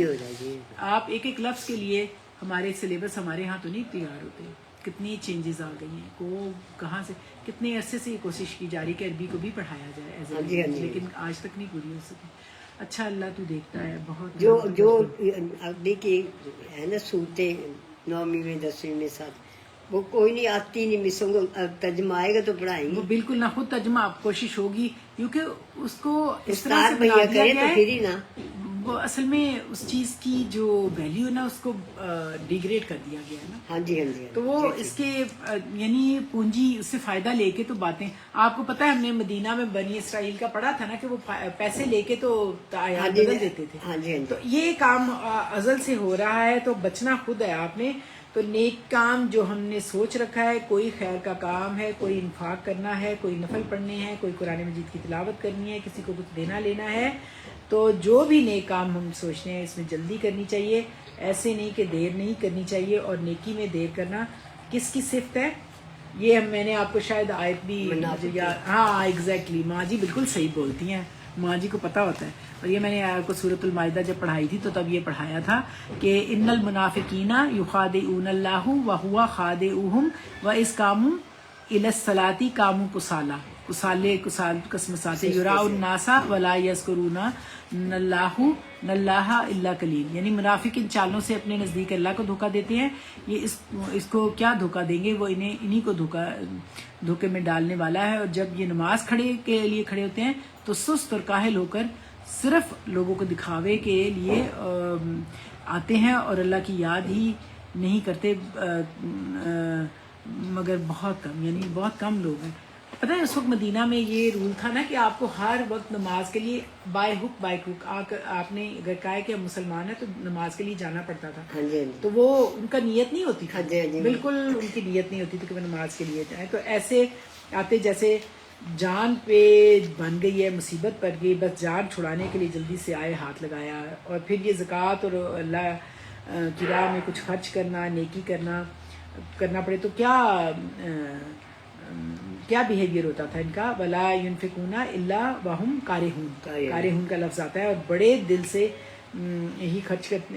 آپ ایک ایک لفظ کے لیے, ہمارے سلیبس ہمارے ہاں تو نہیں تیار ہوتے, کتنی چینجز آ گئی ہیں، کو کہاں سے کتنے عرصے سے یہ کوشش کی جا رہی کہ عربی کو بھی پڑھایا جائے ایز اے لینگویج، لیکن آج تک نہیں پوری ہو سکی. اچھا اللہ تو دیکھتا ہے بہت. جو عربی کی ہے نا صورتیں 9ویں میں 10ویں میں ساتھ وہ کوئی نہیں آتی نہیں، مسوں کو ترجمہ آئے گا تو پڑھائیں وہ گے. بالکل نہ خود ترجمہ آپ کوشش ہوگی، کیونکہ اس کو اس طرح استاد سے بنا بھیا دیا کرے گیا تو ہے پھر ہی نا. وہ اصل میں اس چیز کی جو ویلیو ہے نا اس کو ڈیگریڈ کر دیا گیا ہے نا. ہاں جی ہاں جی. تو وہ اس کے یعنی پونجی اس سے فائدہ لے کے تو باتیں آپ کو پتہ ہے ہم نے مدینہ میں بنی اسرائیل کا پڑھا تھا نا کہ وہ پیسے لے کے تو آیات بدل دیتے تھے. ہاں جی ہاں تو جی. یہ کام ازل سے ہو رہا ہے، تو بچنا خود ہے آپ نے. تو نیک کام جو ہم نے سوچ رکھا ہے، کوئی خیر کا کام ہے، کوئی انفاق کرنا ہے، کوئی نفل پڑھنے ہیں، کوئی قرآن مجید کی تلاوت کرنی ہے، کسی کو کچھ دینا لینا ہے، تو جو بھی نیک کام ہم سوچتے ہیں اس میں جلدی کرنی چاہیے، ایسے نہیں کہ دیر نہیں کرنی چاہیے. اور نیکی میں دیر کرنا کس کی صفت ہے؟ یہ میں نے آپ کو شاید آیت بھی مجھے یاد، ہاں ایگزیکٹلی، ماں جی بالکل صحیح بولتی ہیں، ماں جی کو پتہ ہوتا ہے. اور یہ میں نے آپ کو سورۃ المائدہ جب پڑھائی تھی تو تب یہ پڑھایا تھا کہ ان المنافقین یخادعون اللہ وہو خادعوہم واذ قاموا الی الصلاۃ قاموا کسالى کسال کسمساتے یراؤن الناس ولا یذکرون اللہ الا قلیل. یعنی منافق ان چالوں سے اپنے نزدیک اللہ کو دھوکہ دیتے ہیں. یہ اس کو کیا دھوکہ دیں گے، وہ انہی کو دھوکے میں ڈالنے والا ہے. اور جب یہ نماز کے لیے کھڑے ہوتے ہیں تو سست اور کاہل ہو کر صرف لوگوں کو دکھاوے کے لیے آتے ہیں اور اللہ کی یاد ہی نہیں کرتے، مگر بہت کم، یعنی بہت کم لوگ ہیں. پتہ ہے اس وقت مدینہ میں یہ رول تھا نا کہ آپ کو ہر وقت نماز کے لیے بائی ہک بائی کروک آپ نے اگر کہا ہے کہ ہم مسلمان ہیں تو نماز کے لیے جانا پڑتا تھا. ہاں جی ہاں جی. تو وہ ان کا نیت نہیں ہوتی ہاں جی ہاں تھی، جی. بالکل ان کی نیت نہیں ہوتی تھی کہ وہ نماز کے لیے جائیں. تو ایسے آتے جیسے جان پہ بن گئی ہے، مصیبت پڑ گئی، بس جان چھڑانے کے لیے جلدی سے آئے، ہاتھ لگایا. اور پھر یہ زکوٰۃ اور اللہ کی راہ میں کچھ خرچ کرنا، نیکی کرنا پڑے تو کیا بیہیویئر ہوتا تھا ان کا. ولا ينفقون الا وهم کارہون، کارہون کا لفظ آتا ہے. اور بڑے دل سے یہی خرچ کرتے،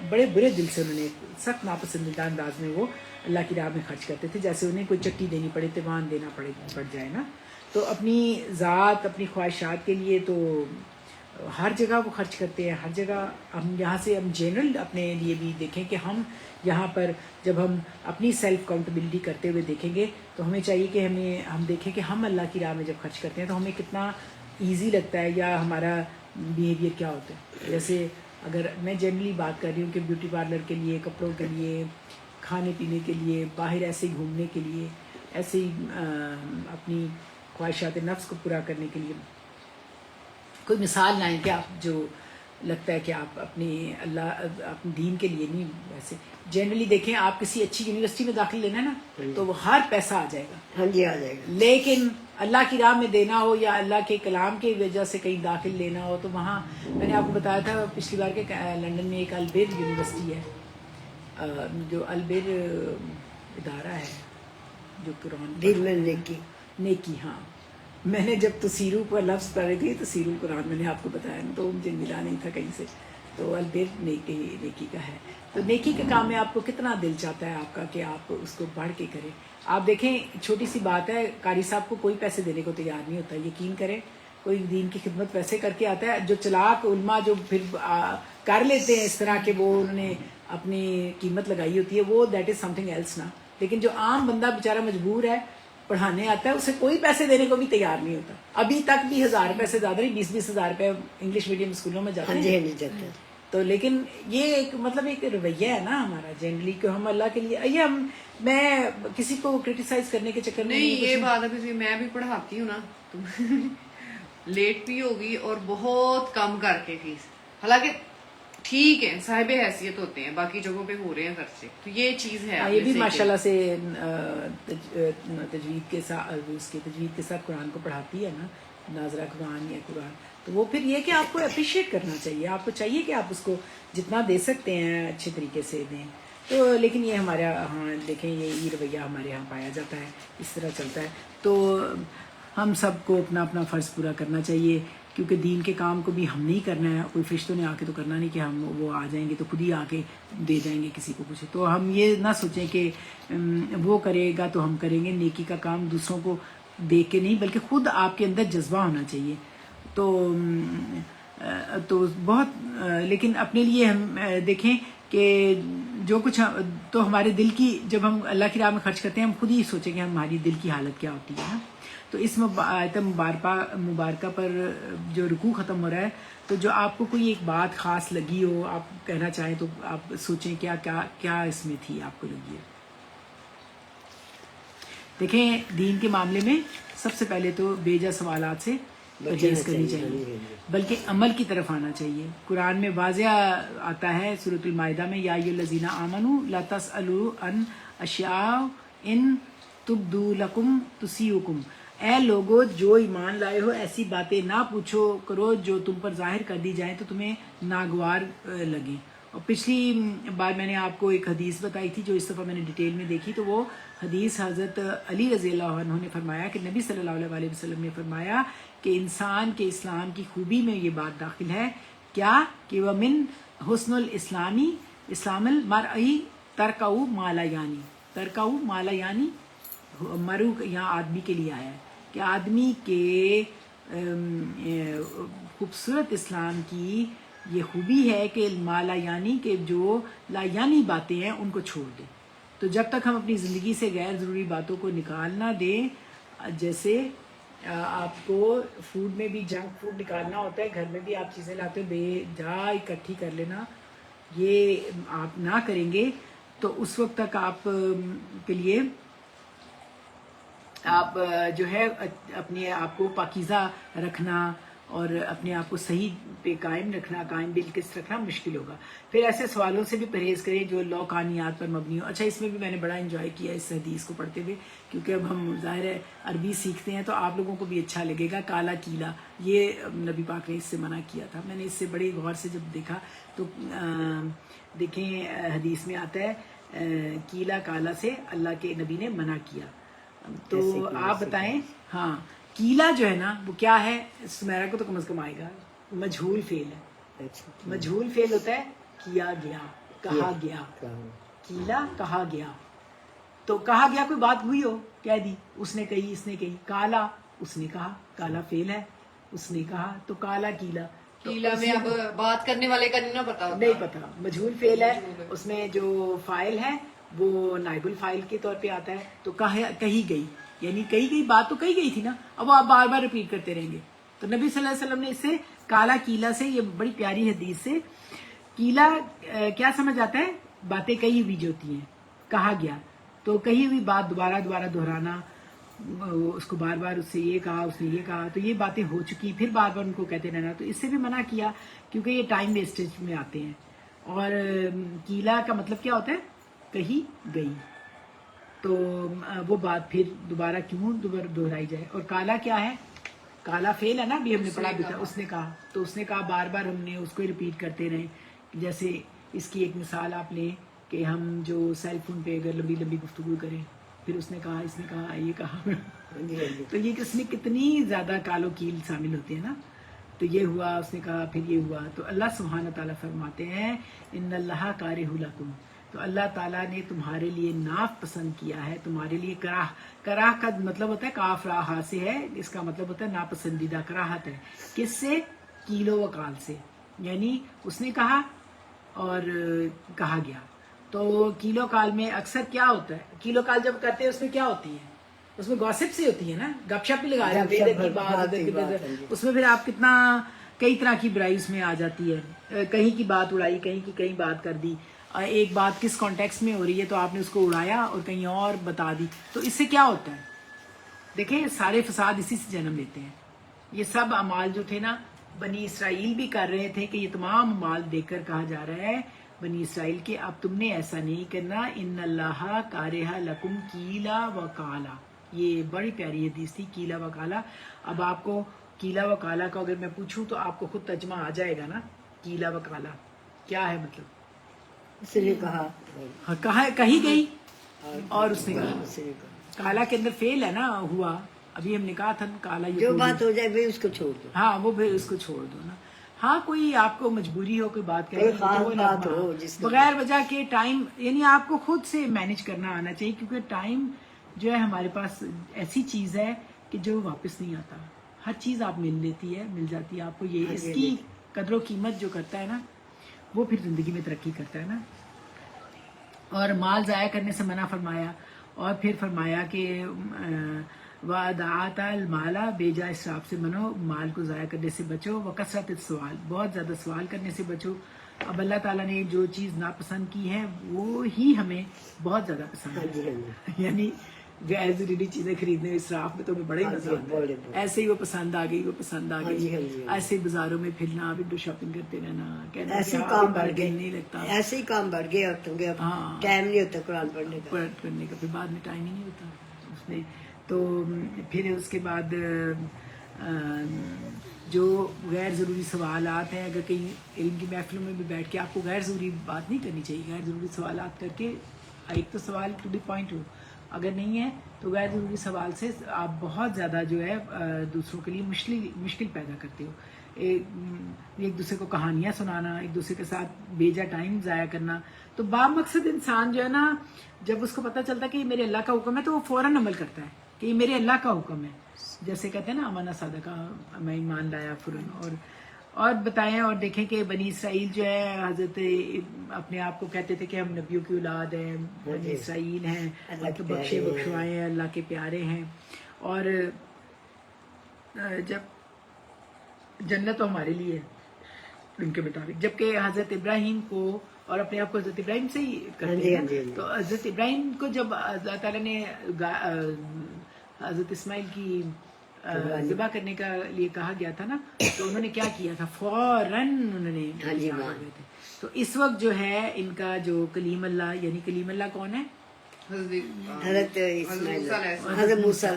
بڑے برے دل سے انہوں نے سخت ناپسندیدہ انداز میں وہ اللہ کی راہ میں خرچ کرتے تھے، جیسے انہیں کوئی چٹی دینی پڑے، تیوان دینا پڑ جائے نا. تو اپنی ذات، اپنی خواہشات کے لیے تو ہر جگہ وہ خرچ کرتے ہیں، ہر جگہ. ہم یہاں سے ہم جنرل اپنے لیے بھی دیکھیں کہ ہم یہاں پر جب ہم اپنی سیلف اکاؤنٹیبلٹی کرتے ہوئے دیکھیں گے تو ہمیں چاہیے کہ ہم دیکھیں کہ ہم اللہ کی راہ میں جب خرچ کرتے ہیں تو ہمیں کتنا ایزی لگتا ہے یا ہمارا بیہیویئر کیا ہوتا ہے. جیسے اگر میں جنرلی بات کر رہی ہوں کہ بیوٹی پارلر کے لیے، کپڑوں کے لیے، کھانے پینے کے لیے، باہر ایسے ہی گھومنے کے لیے، ایسے ہی اپنی خواہشات نفس کو پورا کرنے کے لیے کوئی مثال لائیں کہ آپ جو لگتا ہے کہ آپ اپنے دین کے لیے نہیں. ویسے جنرلی دیکھیں آپ کسی اچھی یونیورسٹی میں داخل لینا ہے نا تو وہ ہر پیسہ آ جائے گا. ہاں جی آ جائے گا. لیکن اللہ کی راہ میں دینا ہو یا اللہ کے کلام کی وجہ سے کہیں داخل لینا ہو تو وہاں میں نے آپ کو بتایا تھا پچھلی بار کہ لندن میں ایک البیر یونیورسٹی ہے، جو البیر ادارہ ہے جو قرآن دل میں نیکی. ہاں میں نے جب تسیرو پر لفظ پڑھے تھے، تسیرو قرآن میں نے آپ کو بتایا نا، تو مجھے ملا نہیں تھا کہیں سے. تو البیر نیکی کا ہے. تو نیکی کے کام میں آپ کو کتنا دل چاہتا ہے آپ کا کہ آپ اس کو بڑھ کے کریں. آپ دیکھیں چھوٹی سی بات ہے، قاری صاحب کو کوئی پیسے دینے کو تیار نہیں ہوتا، یقین کریں. کوئی دین کی خدمت ویسے کر کے آتا ہے. جو چلاک علماء جو پھر کر لیتے ہیں اس طرح کہ وہ انہوں نے اپنی قیمت لگائی ہوتی ہے، وہ that is something else نا. لیکن جو عام بندہ بیچارہ مجبور ہے پڑھانے آتا ہے، اسے کوئی پیسے دینے کو بھی تیار نہیں ہوتا. ابھی تک بھی 1000 روپے سے زیادہ نہیں، 20-20 ہزار روپے انگلش میڈیم اسکولوں میں جاتے ہاں ہیں. جی ہاں جی جاتے ہیں. تو لیکن یہ ایک مطلب ایک رویہ ہے نا ہمارا جنرلی کہ ہم اللہ کے لیے میں کسی کو کرٹیسائز کرنے کے چکر میں نہیں. یہ بات ہے، میں بھی پڑھاتی ہوں نا تو لیٹ بھی ہوگی اور بہت کم کر کے فیس. حالانکہ ٹھیک ہے صاحب حیثیت ہوتے ہیں، باقی جگہوں پہ ہو رہے ہیں خرچے، تو یہ چیز ہے. یہ بھی ماشاءاللہ سے تجوید کے ساتھ قرآن کو پڑھاتی ہے نا، ناظرہ قرآن یا قرآن. تو وہ پھر یہ کہ آپ کو اپریشیٹ کرنا چاہیے، آپ کو چاہیے کہ آپ اس کو جتنا دے سکتے ہیں اچھے طریقے سے دیں. تو لیکن یہ ہمارے ہاں دیکھیں یہ رویہ ہمارے یہاں پایا جاتا ہے، اس طرح چلتا ہے. تو ہم سب کو اپنا اپنا فرض پورا کرنا چاہیے. کیونکہ دین کے کام کو بھی ہم نہیں کرنا ہے، کوئی فرشتوں نے آ کے تو کرنا نہیں کہ ہم وہ آ جائیں گے تو خود ہی آ کے دے جائیں گے کسی کو کچھ. تو ہم یہ نہ سوچیں کہ وہ کرے گا تو ہم کریں گے. نیکی کا کام دوسروں کو دیکھ کے نہیں بلکہ خود آپ کے اندر جذبہ ہونا چاہیے. تو بہت لیکن اپنے لیے ہم دیکھیں کہ جو کچھ تو ہمارے دل کی جب ہم اللہ کی راہ میں خرچ کرتے ہیں ہم خود ہی سوچیں کہ ہماری دل کی حالت کیا ہوتی ہے. تو اس آیت مبارکہ پر جو رکوع ختم ہو رہا ہے تو جو آپ کو کوئی ایک بات خاص لگی ہو آپ کہنا چاہیں تو آپ سوچیں کیا اس میں تھی آپ کو لگی ہے. دیکھیں دین کے معاملے میں سب سے پہلے تو بیجا سوالات سے پرہیز کرنی چاہیے بلکہ عمل کی طرف آنا چاہیے. قرآن میں واضح آتا ہے سورۃ المائدہ میں یا ایھا الذین آمنوا لا تسألوا عن اشیاء ان تبدوا لکم تسؤکم. اے لوگو جو ایمان لائے ہو ایسی باتیں نہ پوچھو کرو جو تم پر ظاہر کر دی جائیں تو تمہیں ناگوار لگیں. اور پچھلی بار میں نے آپ کو ایک حدیث بتائی تھی جو اس دفعہ میں نے ڈیٹیل میں دیکھی تو وہ حدیث حضرت علی رضی اللہ عنہ نے فرمایا کہ نبی صلی اللہ علیہ وسلم نے فرمایا کہ انسان کے اسلام کی خوبی میں یہ بات داخل ہے کیا کہ ومن حسن الاسلامی اسلام المرئی ترکعو مالا یعنی. ترکعو مالا یعنی مرو یہاں آدمی کے لیے آیا ہے کہ آدمی کے خوبصورت اسلام کی یہ خوبی ہے کہ مالا یعنی کہ جو لا یعنی باتیں ہیں ان کو چھوڑ دے. تو جب تک ہم اپنی زندگی سے غیر ضروری باتوں کو نکال نہ دیں جیسے آپ کو فوڈ میں بھی جنک فوڈ نکالنا ہوتا ہے گھر میں بھی آپ چیزیں لاتے ہو بے جا اکٹھی کر لینا یہ آپ نہ کریں گے تو اس وقت تک آپ کے لیے آپ جو ہے اپنے آپ کو پاکیزہ رکھنا اور اپنے آپ کو صحیح پہ قائم رکھنا قائم بالکل رکھنا مشکل ہوگا. پھر ایسے سوالوں سے بھی پرہیز کریں جو لوکانیات پر مبنی ہو. اچھا اس میں بھی میں نے بڑا انجوائے کیا اس حدیث کو پڑھتے ہوئے کیونکہ اب ہم ظاہر ہے عربی سیکھتے ہیں تو آپ لوگوں کو بھی اچھا لگے گا. کالا کیلا یہ نبی پاک نے اس سے منع کیا تھا. میں نے اس سے بڑی غور سے جب دیکھا تو دیکھیں حدیث میں آتا ہے کیلا کالا سے اللہ کے نبی نے منع کیا. تو آپ بتائیں ہاں کیلا جو ہے نا وہ کیا ہے سمیرا کو تو کم از کم آئے گا مجہول فعل ہے. مجہول فعل ہوتا ہے کیا گیا کہا گیا کیلا کہا گیا. تو کہا گیا کوئی بات ہوئی ہو کہہ دی اس نے کہی اس نے کہی. کالا اس نے کہا کالا فعل ہے اس نے کہا تو کالا کیلا. کیلا میں اب بات کرنے والے کا نہیں پتا نہیں پتا مجہول فعل ہے اس میں جو فاعل ہے وہ نائب الفاعل کے طور پہ آتا ہے. تو کہی گئی یعنی کہی گئی بات تو کہی گئی تھی نا اب وہ آپ بار بار ریپیٹ کرتے رہیں گے. تو نبی صلی اللہ علیہ وسلم نے اس سے کالا کیلا سے یہ بڑی پیاری حدیث سے کیلا کیا سمجھ آتا ہے باتیں کہی ہوئی جو ہوتی ہیں کہا گیا تو کہی ہوئی بات دوبارہ دہرانا اس کو بار بار اس سے یہ کہا اس نے یہ کہا تو یہ باتیں ہو چکی پھر بار بار ان کو کہتے رہنا. تو اس سے بھی منع کیا کیونکہ یہ ٹائم ویسٹیج میں آتے ہیں. اور کیلا کا مطلب کیا ہوتا ہے کہی گئی تو وہ بات پھر دوبارہ کیوں دہرائی جائے. اور کالا کیا ہے کالا فعل ہے نا ابھی ہم نے پڑھا بھی تھا اس نے کہا تو اس نے کہا بار بار ہم نے اس کو ریپیٹ کرتے رہے. جیسے اس کی ایک مثال آپ لیں کہ ہم جو سیل فون پہ اگر لمبی لمبی گفتگو کریں پھر اس نے کہا یہ کہا تو یہ اس میں کتنی زیادہ کال و کیل شامل ہوتے ہیں نا. تو یہ ہوا اس نے کہا پھر یہ ہوا. تو اللہ سبحانہ تعالیٰ فرماتے ہیں ان اللہ کارہ لکم تو اللہ تعالیٰ نے تمہارے لیے ناف پسند کیا ہے تمہارے لیے کراہ کا مطلب ہوتا ہے کاف راہ سے ہے اس کا مطلب ہوتا ہے ناپسندیدہ کراہت ہے. کس سے کیلو و کال سے یعنی اس نے کہا اور کہا گیا. تو کیلو کال میں اکثر کیا ہوتا ہے کیلو کال جب کرتے ہیں اس میں کیا ہوتی ہے اس میں گوسپ سے ہوتی ہے نا گپ شپ بھی لگا رہے ہیں ادھر کی بات ادھر کی اس میں پھر آپ کتنا کئی طرح کی برائی اس میں آ جاتی ہے. کہیں کی بات اڑائی کہیں کی کہیں بات کر دی ایک بات کس کانٹیکس میں ہو رہی ہے تو آپ نے اس کو اڑایا اور کہیں اور بتا دی. تو اس سے کیا ہوتا ہے دیکھیں سارے فساد اسی سے جنم لیتے ہیں. یہ سب اعمال جو تھے نا بنی اسرائیل بھی کر رہے تھے کہ یہ تمام اعمال دیکھ کر کہا جا رہا ہے بنی اسرائیل کے اب تم نے ایسا نہیں کرنا. ان اللہ کارہ لکم کیلا و کالا یہ بڑی پیاری حدیث تھی کیلا و کالا. اب آپ کو کیلا و کالا کا اگر میں پوچھوں تو آپ کو خود ترجمہ آ جائے گا نا. کیلا و کالا کیا ہے مطلب اس نے کہا کہی گئی اور اس نے کہا کالا کے اندر فعل ہے نا ہوا ابھی ہم نے کہا تھا کالا جو بات ہو جائے بھائی اس کو چھوڑ دو. ہاں وہ بھی اس کو چھوڑ دو نا. ہاں کوئی آپ کو مجبوری ہو کوئی بات کوئی کریں خاص تو وہ بات ہو جس کو بغیر وجہ کے ٹائم یعنی آپ کو خود سے مینج کرنا آنا چاہیے، کیونکہ ٹائم جو ہے ہمارے پاس ایسی چیز ہے کہ جو واپس نہیں آتا. ہر چیز آپ مل جاتی ہے آپ کو. یہ اس کی قدر و قیمت جو کرتا ہے نا وہ پھر زندگی میں ترقی کرتا ہے نا. اور مال ضائع کرنے سے منع فرمایا، اور پھر فرمایا کہ وَأَضَاعَتَ الْمَالَ بے جا اسراف سے منو، مال کو ضائع کرنے سے بچو. وَكَثْرَةِ السُّؤَالِ بہت زیادہ سوال کرنے سے بچو. اب اللہ تعالیٰ نے جو چیز ناپسند کی ہے وہ ہی ہمیں بہت زیادہ پسند ہے. یعنی غیر ضروری چیزیں خریدنے میں اسراف میں تو ہمیں بڑا ہی مزہ آتا ہے. ایسے ہی وہ پسند آ گئی وہ پسند آ گئی، ایسے بازاروں میں پھرنا، ونڈو شاپنگ کرتے رہنا، کہنا ایسے کام بڑھ گئے، نہیں لگتا، ایسے ہی کام بڑھ گئے عورتوں کے. اب ٹائم نہیں ہوتا قرآن پڑھنے کا، کرنے کا، پھر بعد میں ٹائم ہی نہیں ہوتا اس میں. تو پھر اس کے بعد جو غیر ضروری سوالات ہیں، اگر کہیں علم کی محفلوں میں بھی بیٹھ کے آپ کو غیر ضروری بات نہیں کرنی چاہیے. غیر ضروری سوالات کر کے ایک تو سوال ٹو دی پوائنٹ ہو، اگر نہیں ہے تو غیر ضروری سوال سے آپ بہت زیادہ جو ہے دوسروں کے لیے مشکل پیدا کرتے ہو. ایک دوسرے کو کہانیاں سنانا، ایک دوسرے کے ساتھ بیجا ٹائم ضائع کرنا. تو بامقصد انسان جو ہے نا جب اس کو پتہ چلتا ہے کہ یہ میرے اللہ کا حکم ہے تو وہ فوراً عمل کرتا ہے کہ یہ میرے اللہ کا حکم ہے. جیسے کہتے ہیں نا امانا صادقہ، میں ایمان لایا فوراً. اور بتائیں اور دیکھیں کہ بنی اسرائیل جو ہے حضرت اپنے آپ کو کہتے تھے کہ ہم نبیوں کی اولاد ہیں، بنی اسرائیل ہیں، تو بخشے بخشوائے ہیں، اللہ کے پیارے ہیں. اور جب جنت تو ہمارے لیے ان کے مطابق، جبکہ حضرت ابراہیم کو اور اپنے آپ کو حضرت ابراہیم سے ہی کرتے ہیں. تو حضرت ابراہیم کو جب اللہ تعالیٰ نے حضرت اسماعیل کی ذبح کرنے کا لیے کہا گیا تھا نا، تو انہوں نے کیا کیا تھا، فوراً انہوں نے تیار ہو گئے تھے. تو اس وقت جو ہے ان کا جو کلیم اللہ، یعنی کلیم اللہ کون ہے؟ حضرت حضرت موسیٰ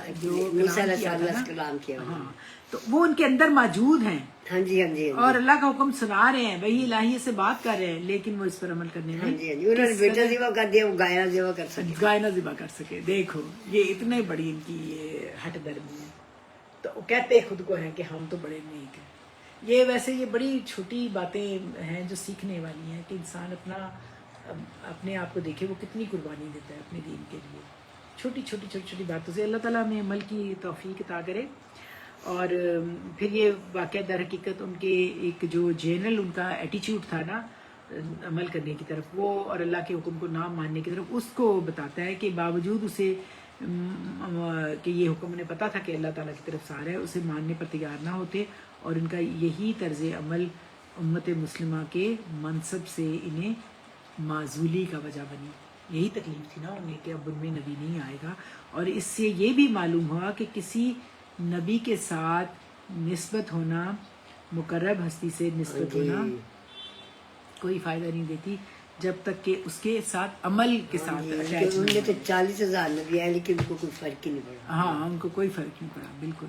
علیہ السلام کیا. ہاں تو وہ ان کے اندر موجود ہیں. ہاں جی ہاں جی اور اللہ کا حکم سنا رہے ہیں، وہی الہی سے بات کر رہے ہیں، لیکن وہ اس پر عمل کرنے میں انہوں نے بیٹا ذبح کر دیا، وہ گائے ذبح کر سکے، گائے نہ ذبح کر سکے. دیکھو یہ اتنے بڑی ان کی یہ ہٹ درمی ہے. تو وہ کہتے خود کو ہیں کہ ہم تو بڑے نیک ہیں. یہ ویسے یہ بڑی چھوٹی باتیں ہیں جو سیکھنے والی ہیں کہ انسان اپنے آپ کو دیکھے وہ کتنی قربانی دیتا ہے اپنے دین کے لیے. چھوٹی چھوٹی باتوں سے اللہ تعالیٰ ہمیں عمل کی توفیق عطا کرے. اور پھر یہ واقعہ در حقیقت ان کے ایک جو جنرل ان کا ایٹیچیوڈ تھا نا عمل کرنے کی طرف، وہ اور اللہ کے حکم کو نہ ماننے کی طرف، اس کو بتاتا ہے کہ باوجود اسے کہ یہ حکم انہیں پتہ تھا کہ اللہ تعالیٰ کی طرف سے آ رہا ہے، اسے ماننے پر تیار نہ ہوتے. اور ان کا یہی طرز عمل امت مسلمہ کے منصب سے انہیں معزولی کا وجہ بنی. یہی تکلیف تھی نا انہیں کہ اب ان میں نبی نہیں آئے گا. اور اس سے یہ بھی معلوم ہوا کہ کسی نبی کے ساتھ نسبت ہونا، مقرب ہستی سے نسبت ہونا کوئی فائدہ نہیں دیتی جب تک کہ اس کے ساتھ عمل کے ساتھ اٹیچ انہوں نے تو 40,000 نبی آئے لیکن ان کو کوئی فرق ہی نہیں پڑا. ہاں ان کو کوئی فرق نہیں پڑا بالکل.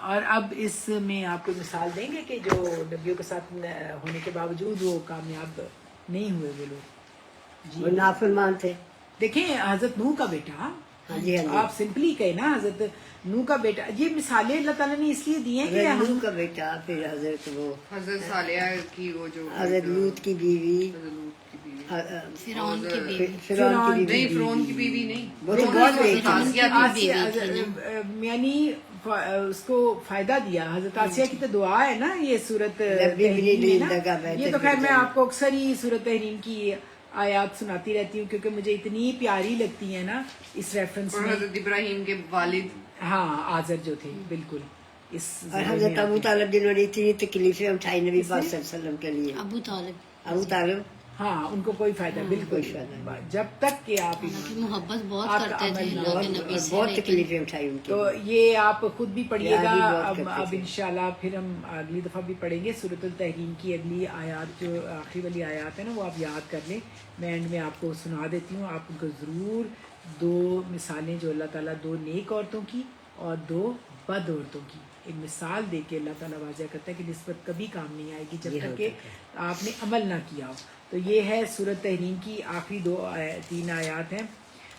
اور اب اس میں آپ کو مثال دیں گے کہ جو نبیوں کے ساتھ ہونے کے باوجود وہ کامیاب نہیں ہوئے وہ لوگ. وہ نافرمان تھے. دیکھیں حضرت نوح کا بیٹا، آپ سمپلی کہے نا حضرت نوح کا بیٹا، یہ مثالیں اللہ تعالیٰ نے اس لیے دی ہیں کہ نوح کا بیٹا، پھر حضرت وہ حضرت صالحہ کی وہ جو حضرت لوط کی بیوی، فرعون کی بیوی، نہیں فرعون کی بیوی نہیں، وہ تو بہت یعنی اس کو فائدہ دیا. حضرت آسیہ کی تو دعا ہے نا یہ صورت. یہ تو خیر میں آپ کو اکثر ہی صورت تحریم کی آیات سناتی رہتی ہوں کیونکہ مجھے اتنی پیاری لگتی ہیں نا اس ریفرنس میں. حضرت ابراہیم کے والد ہاں آزر جو تھے بالکل. اس اور حضرت ابو طالب جنہوں نے اتنی تکلیفیں اٹھائی نبی پاک صلی اللہ علیہ وسلم کے لیے. ابو طالب ہاں ان کو کوئی فائدہ بالکل جب تک کہ آپ محبت بہت کرتے تھے اللہ کے نبی سے، بہت تکلیفیں اٹھائی ان کی. تو یہ آپ خود بھی پڑھیے گا. اب انشاءاللہ پھر ہم اگلی دفعہ بھی پڑھیں گے سورۃ التحریم کی اگلی آیات، جو آخری والی آیات ہیں نا وہ آپ یاد کر لیں. میں اینڈ میں آپ کو سنا دیتی ہوں. آپ ان کو ضرور 2 مثالیں جو اللہ تعالیٰ 2 نیک عورتوں کی اور 2 بد عورتوں کی ایک مثال دے کے اللہ تعالیٰ واضح کرتا ہے کہ نسبت کبھی کام نہیں آئے گی جب تک کہ آپ نے عمل نہ کیا ہو. تو یہ ہے سورۃ تحریم کی آخری 3 آیات ہیں.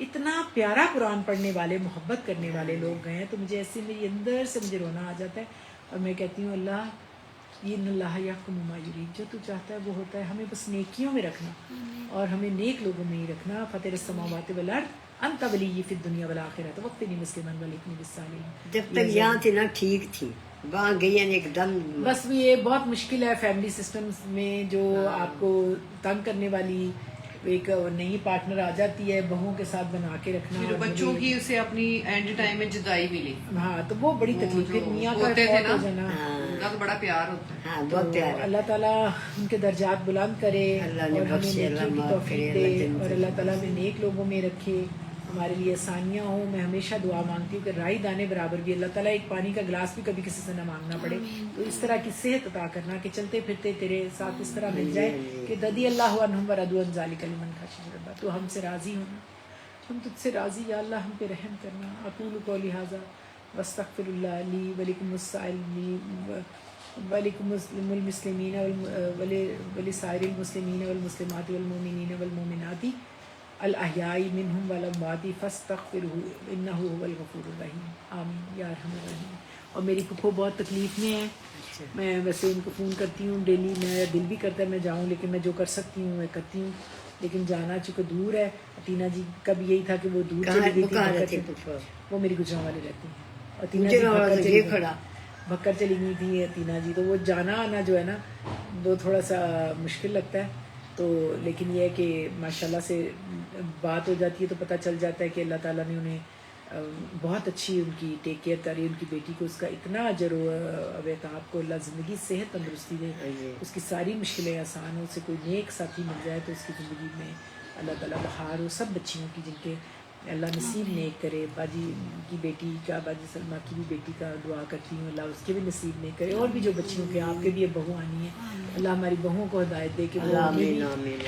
اتنا پیارا قرآن پڑھنے والے محبت کرنے والے لوگ گئے ہیں، تو مجھے ایسے میری اندر سے مجھے رونا آ جاتا ہے، اور میں کہتی ہوں اللہ یہ ان اللہ یحکم ما یرید، جو تو چاہتا ہے وہ ہوتا ہے، ہمیں بس نیکیوں میں رکھنا اور ہمیں نیک لوگوں میں ہی رکھنا. فاطر السماوات والارض انت ولی فی الدنیا والآخرہ توفنی مسلما والحقنی بالصالحین. جب تک یہاں تھی نا ٹھیک تھی، وہاں گئی ہیں ایک دم. بس یہ بہت مشکل ہے فیملی سسٹمز میں، جو آپ کو تنگ کرنے والی ایک نئی پارٹنر آ جاتی ہے، بہوؤں کے ساتھ بنا کے رکھنا. پھر بچوں کی اسے اپنی اینڈ ٹائم میں جدائی ملی. ہاں تو وہ بڑی تکلیف ہے. میاں کا ہوتے تھے فوت ہو جانا، ان کا تو بڑا پیار ہوتا ہے. ہاں بہت پیار ہے. اللہ تعالیٰ ان کے درجات بلند کرے اللہ نے اور ہمیں بخشے، اللہ نیکیوں کی معاف توفیق کرے، اللہ دے، جنت اور اللہ تعالیٰ ہمیں نیک لوگوں میں رکھے، ہمارے لیے آسانیاں ہوں. میں ہمیشہ دعا مانگتی ہوں کہ رائی دانے برابر بھی اللہ تعالیٰ ایک پانی کا گلاس بھی کبھی کسی سے نہ مانگنا پڑے. تو اس طرح کی صحت عطا کرنا کہ چلتے پھرتے تیرے ساتھ اس طرح مل جائے کہ رضی اللہ عنہم ورضوا عن ذلک لمن خشی ربہ. تو ہم سے راضی ہونا، ہم تجھ سے راضی، یا اللہ ہم پہ رحم کرنا. اقول قولی ھذا واستغفر اللہ لی ولکم السائلین ولکم المسلمین ولسائر المسلمین والمسلمات والمؤمنین والمؤمنات الاحیاء منہم والاموات فاستغفرہ انہ هو الغفور الرحیم. آمین یا ارحم الراحمین. اور میری پھپھو بہت تکلیف میں ہے، میں ویسے ان کو فون کرتی ہوں ڈیلی، میرا دل بھی کرتا ہے میں جاؤں، لیکن میں جو کر سکتی ہوں میں کرتی ہوں، لیکن جانا چونکہ دور ہے. ٹینا جی کا بھی یہی تھا کہ وہ دور چلی گئی تھی، وہ میری گجران والے رہتی ہیں، اور ٹینا جی بھکر چلی گئی تھی ٹینا جی. تو وہ جانا آنا جو ہے نا وہ تھوڑا سا مشکل لگتا ہے. تو لیکن یہ ہے کہ ماشاءاللہ سے بات ہو جاتی ہے تو پتہ چل جاتا ہے کہ اللہ تعالیٰ نے انہیں بہت اچھی ان کی ٹیک کیئر کری، ان کی بیٹی کو اس کا اتنا اجر و عطاب کو اللہ زندگی صحت تندرستی دے، اس کی ساری مشکلیں آسان ہو، اسے کوئی نیک ساتھی مل جائے تو اس کی زندگی میں اللہ تعالیٰ بہار ہو. سب بچیوں کی جن کے اللہ نصیب نیک کرے. باجی کی بیٹی کا، باجی سلمہ کی بھی بیٹی کا دعا کرتی ہوں اللہ اس کے بھی نصیب نیک کرے، اور بھی جو بچیوں کے آپ کے بھی یہ بہو آنی ہے اللہ ہماری بہوؤں کو ہدایت دے کہ وہ بھی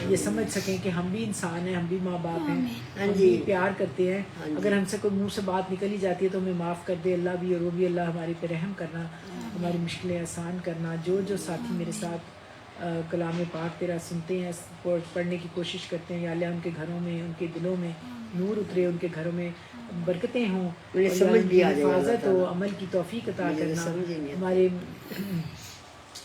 یہ سمجھ سکیں کہ ہم بھی انسان ہیں، ہم بھی ماں باپ ہیں، ہم بھی پیار کرتے ہیں. اگر ہم سے کوئی منہ سے بات نکل ہی جاتی ہے تو ہمیں معاف کر دے اللہ بھی، اور وہ بھی اللہ ہمارے پہ رحم کرنا، ہماری مشکلیں آسان کرنا. جو ساتھی میرے ساتھ کلام پاک تیرا سنتے ہیں، پڑھنے کی کوشش کرتے ہیں، یا اللہ ان کے گھروں میں، ان کے دلوں میں نور اترے، ان کے گھروں میں برکتیں ہوں، سمجھ بھی آ جائے، حفاظت ہو، عمل کی توفیق عطا کرنا، ہمارے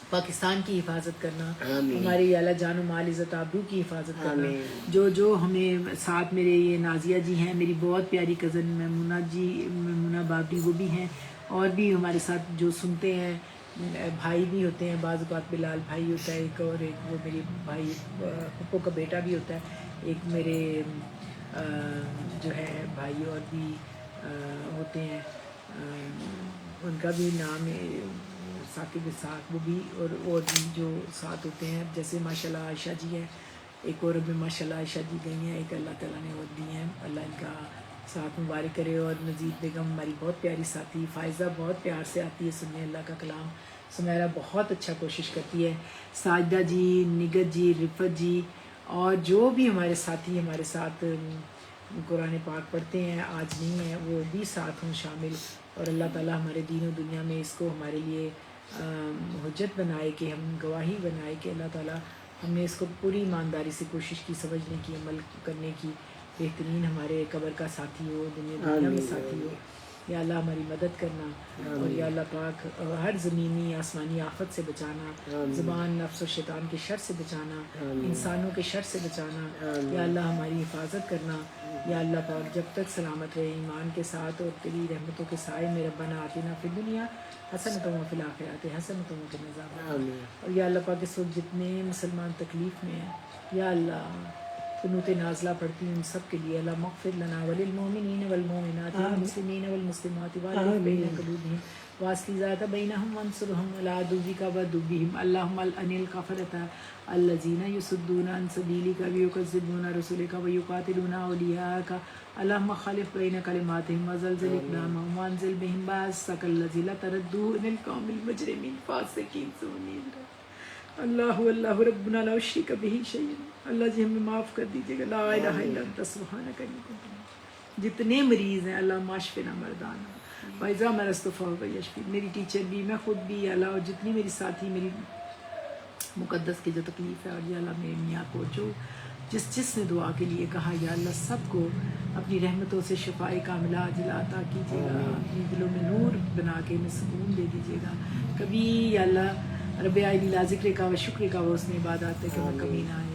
پاکستان کی حفاظت کرنا، ہمارے یا اللہ جان و مال عزت آبرو کی حفاظت کرنا. جو ہمیں ساتھ میرے یہ نازیہ جی ہیں، میری بہت پیاری کزن میمونہ جی، میمونہ بابی وہ بھی ہیں، اور بھی ہمارے ساتھ جو سنتے ہیں، بھائی بھی ہوتے ہیں بعض اوقات، بلال بھائی ہوتا ہے ایک، اور ایک وہ میری بھائی پھپھو کا بیٹا بھی ہوتا ہے ایک، میرے جو ہے بھائی اور بھی ہوتے ہیں، ان کا بھی نام ہے ثاقب اسحاق، وہ بھی، اور بھی جو ساتھ ہوتے ہیں، جیسے ماشاءاللہ عائشہ جی ہیں، ایک اور بھی ماشاءاللہ عائشہ جی گئی ہیں، ایک اللہ تعالیٰ نے اور دی ہیں، اللہ ان کا ساتھ مبارک کرے. اور مزید بیگم ہماری بہت پیاری ساتھی، فائزہ بہت پیار سے آتی ہے سننے اللہ کا کلام، سمیرہ بہت اچھا کوشش کرتی ہے، ساجدہ جی، نگت جی، رفت جی، اور جو بھی ہمارے ساتھی ہمارے ساتھ قرآن پاک پڑھتے ہیں، آج نہیں ہیں، وہ بھی ساتھ ہوں شامل. اور اللہ تعالیٰ ہمارے دین و دنیا میں اس کو ہمارے لیے حجت بنائے، کہ ہم گواہی بنائے کہ اللہ تعالیٰ ہم نے اس کو پوری ایمانداری سے کوشش کی، سمجھنے کی، عمل کرنے کی، بہترین ہمارے قبر کا ساتھی ہو، دنیا میں ساتھی ہو. یا اللہ ہماری مدد کرنا، اور یا اللہ پاک ہر زمینی آسمانی آفت سے بچانا، زبان، نفس و شیطان کے شر سے بچانا، انسانوں کے شر سے بچانا. یا اللہ ہماری حفاظت کرنا. یا اللہ پاک جب تک سلامت رہے ایمان کے ساتھ اور تیری رحمتوں کے سائے میں ربنا آتنا فی الدنیا حسنۃ وفی الآخرۃ حسنۃ وقنا عذاب النار. اور یا اللہ پاک اس وقت جتنے مسلمان تکلیف میں ہیں، یا اللہ قنوت نازلہ پڑھتی ہوں ان سب کے لیے، اللہ مغفر لنا وللمؤمنین والمؤمنات والمسلمین والمسلمات والف بین قلوبہم واصلح ذات بینہم وانصرہم علی عدوک وعدوہم. اللہم العن الکفرۃ الذین یصدون عن سبیلک ویکذبون رسلک ویقاتلون اولیاءک. اللہم خالف بین کلماتہم وزلزل اقدامہم وانزل بہم بأسک الذی لا تردوا الی القوم المجرمین فاسقین سنین. اللہ اللہ ربنا لا شریک بہ شیء. اللہ جی ہمیں معاف کر دیجیے گا. لا الہ الا انت سبحانک انی کنت من الظالمین. جتنے مریض ہیں اللہ ماشفنا مردانا وَإِذَا مَرِضْتُ فَهُوَ يَشْفِينِ. میری ٹیچر بھی، میں خود بھی، اللہ، اور جتنی میری ساتھی، میری مقدس کی جو تکلیف ہے، اور یا اللہ میرے میاں کو جو جس نے دعا کے لیے کہا یا اللہ سب کو اپنی رحمتوں سے شفائے کاملہ عاجلہ عطا کیجیے گا، اپنی دلوں میں نور بنا کے انہیں سکون دے دیجیے گا. کبھی یا اللہ رب آئینی لا ذکر کا و شکر کا وہ اس میں عبادات ہے کہ وہ کمی نہ آئے.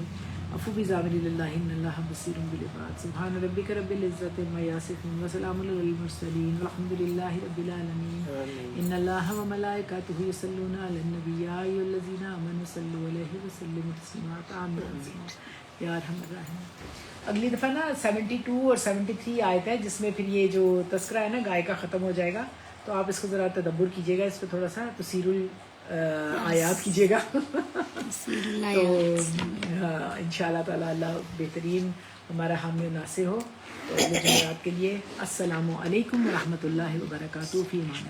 عفو بزامن اللہ ان اللہ بصیر بالعباد. سبحان ربک رب العزت عما یصفون وسلام علی المرسلین والحمد للہ رب العالمین. ان اللہ وملائکتہ یصلون علی النبی یا ایھا الذین آمنوا صلوا علیہ وسلموا تسلیما. آمین یا ارحم الراحمین. اگلی دفعہ نا 72 اور 73 آیت ہے جس میں پھر یہ جو تذکرہ ہے نا گائے کا ختم ہو جائے گا، تو آپ اس کو ذرا تدبر کیجیے گا، اس پہ تھوڑا سا تفسیر آیات کیجیے گا. تو ان شاء اللہ تعالیٰ اللہ بہترین ہمارا حامی و ناصر ہو. تو جمعرات کے لیے السلام علیکم ورحمۃ اللہ وبرکاتہ. فی امان اللہ.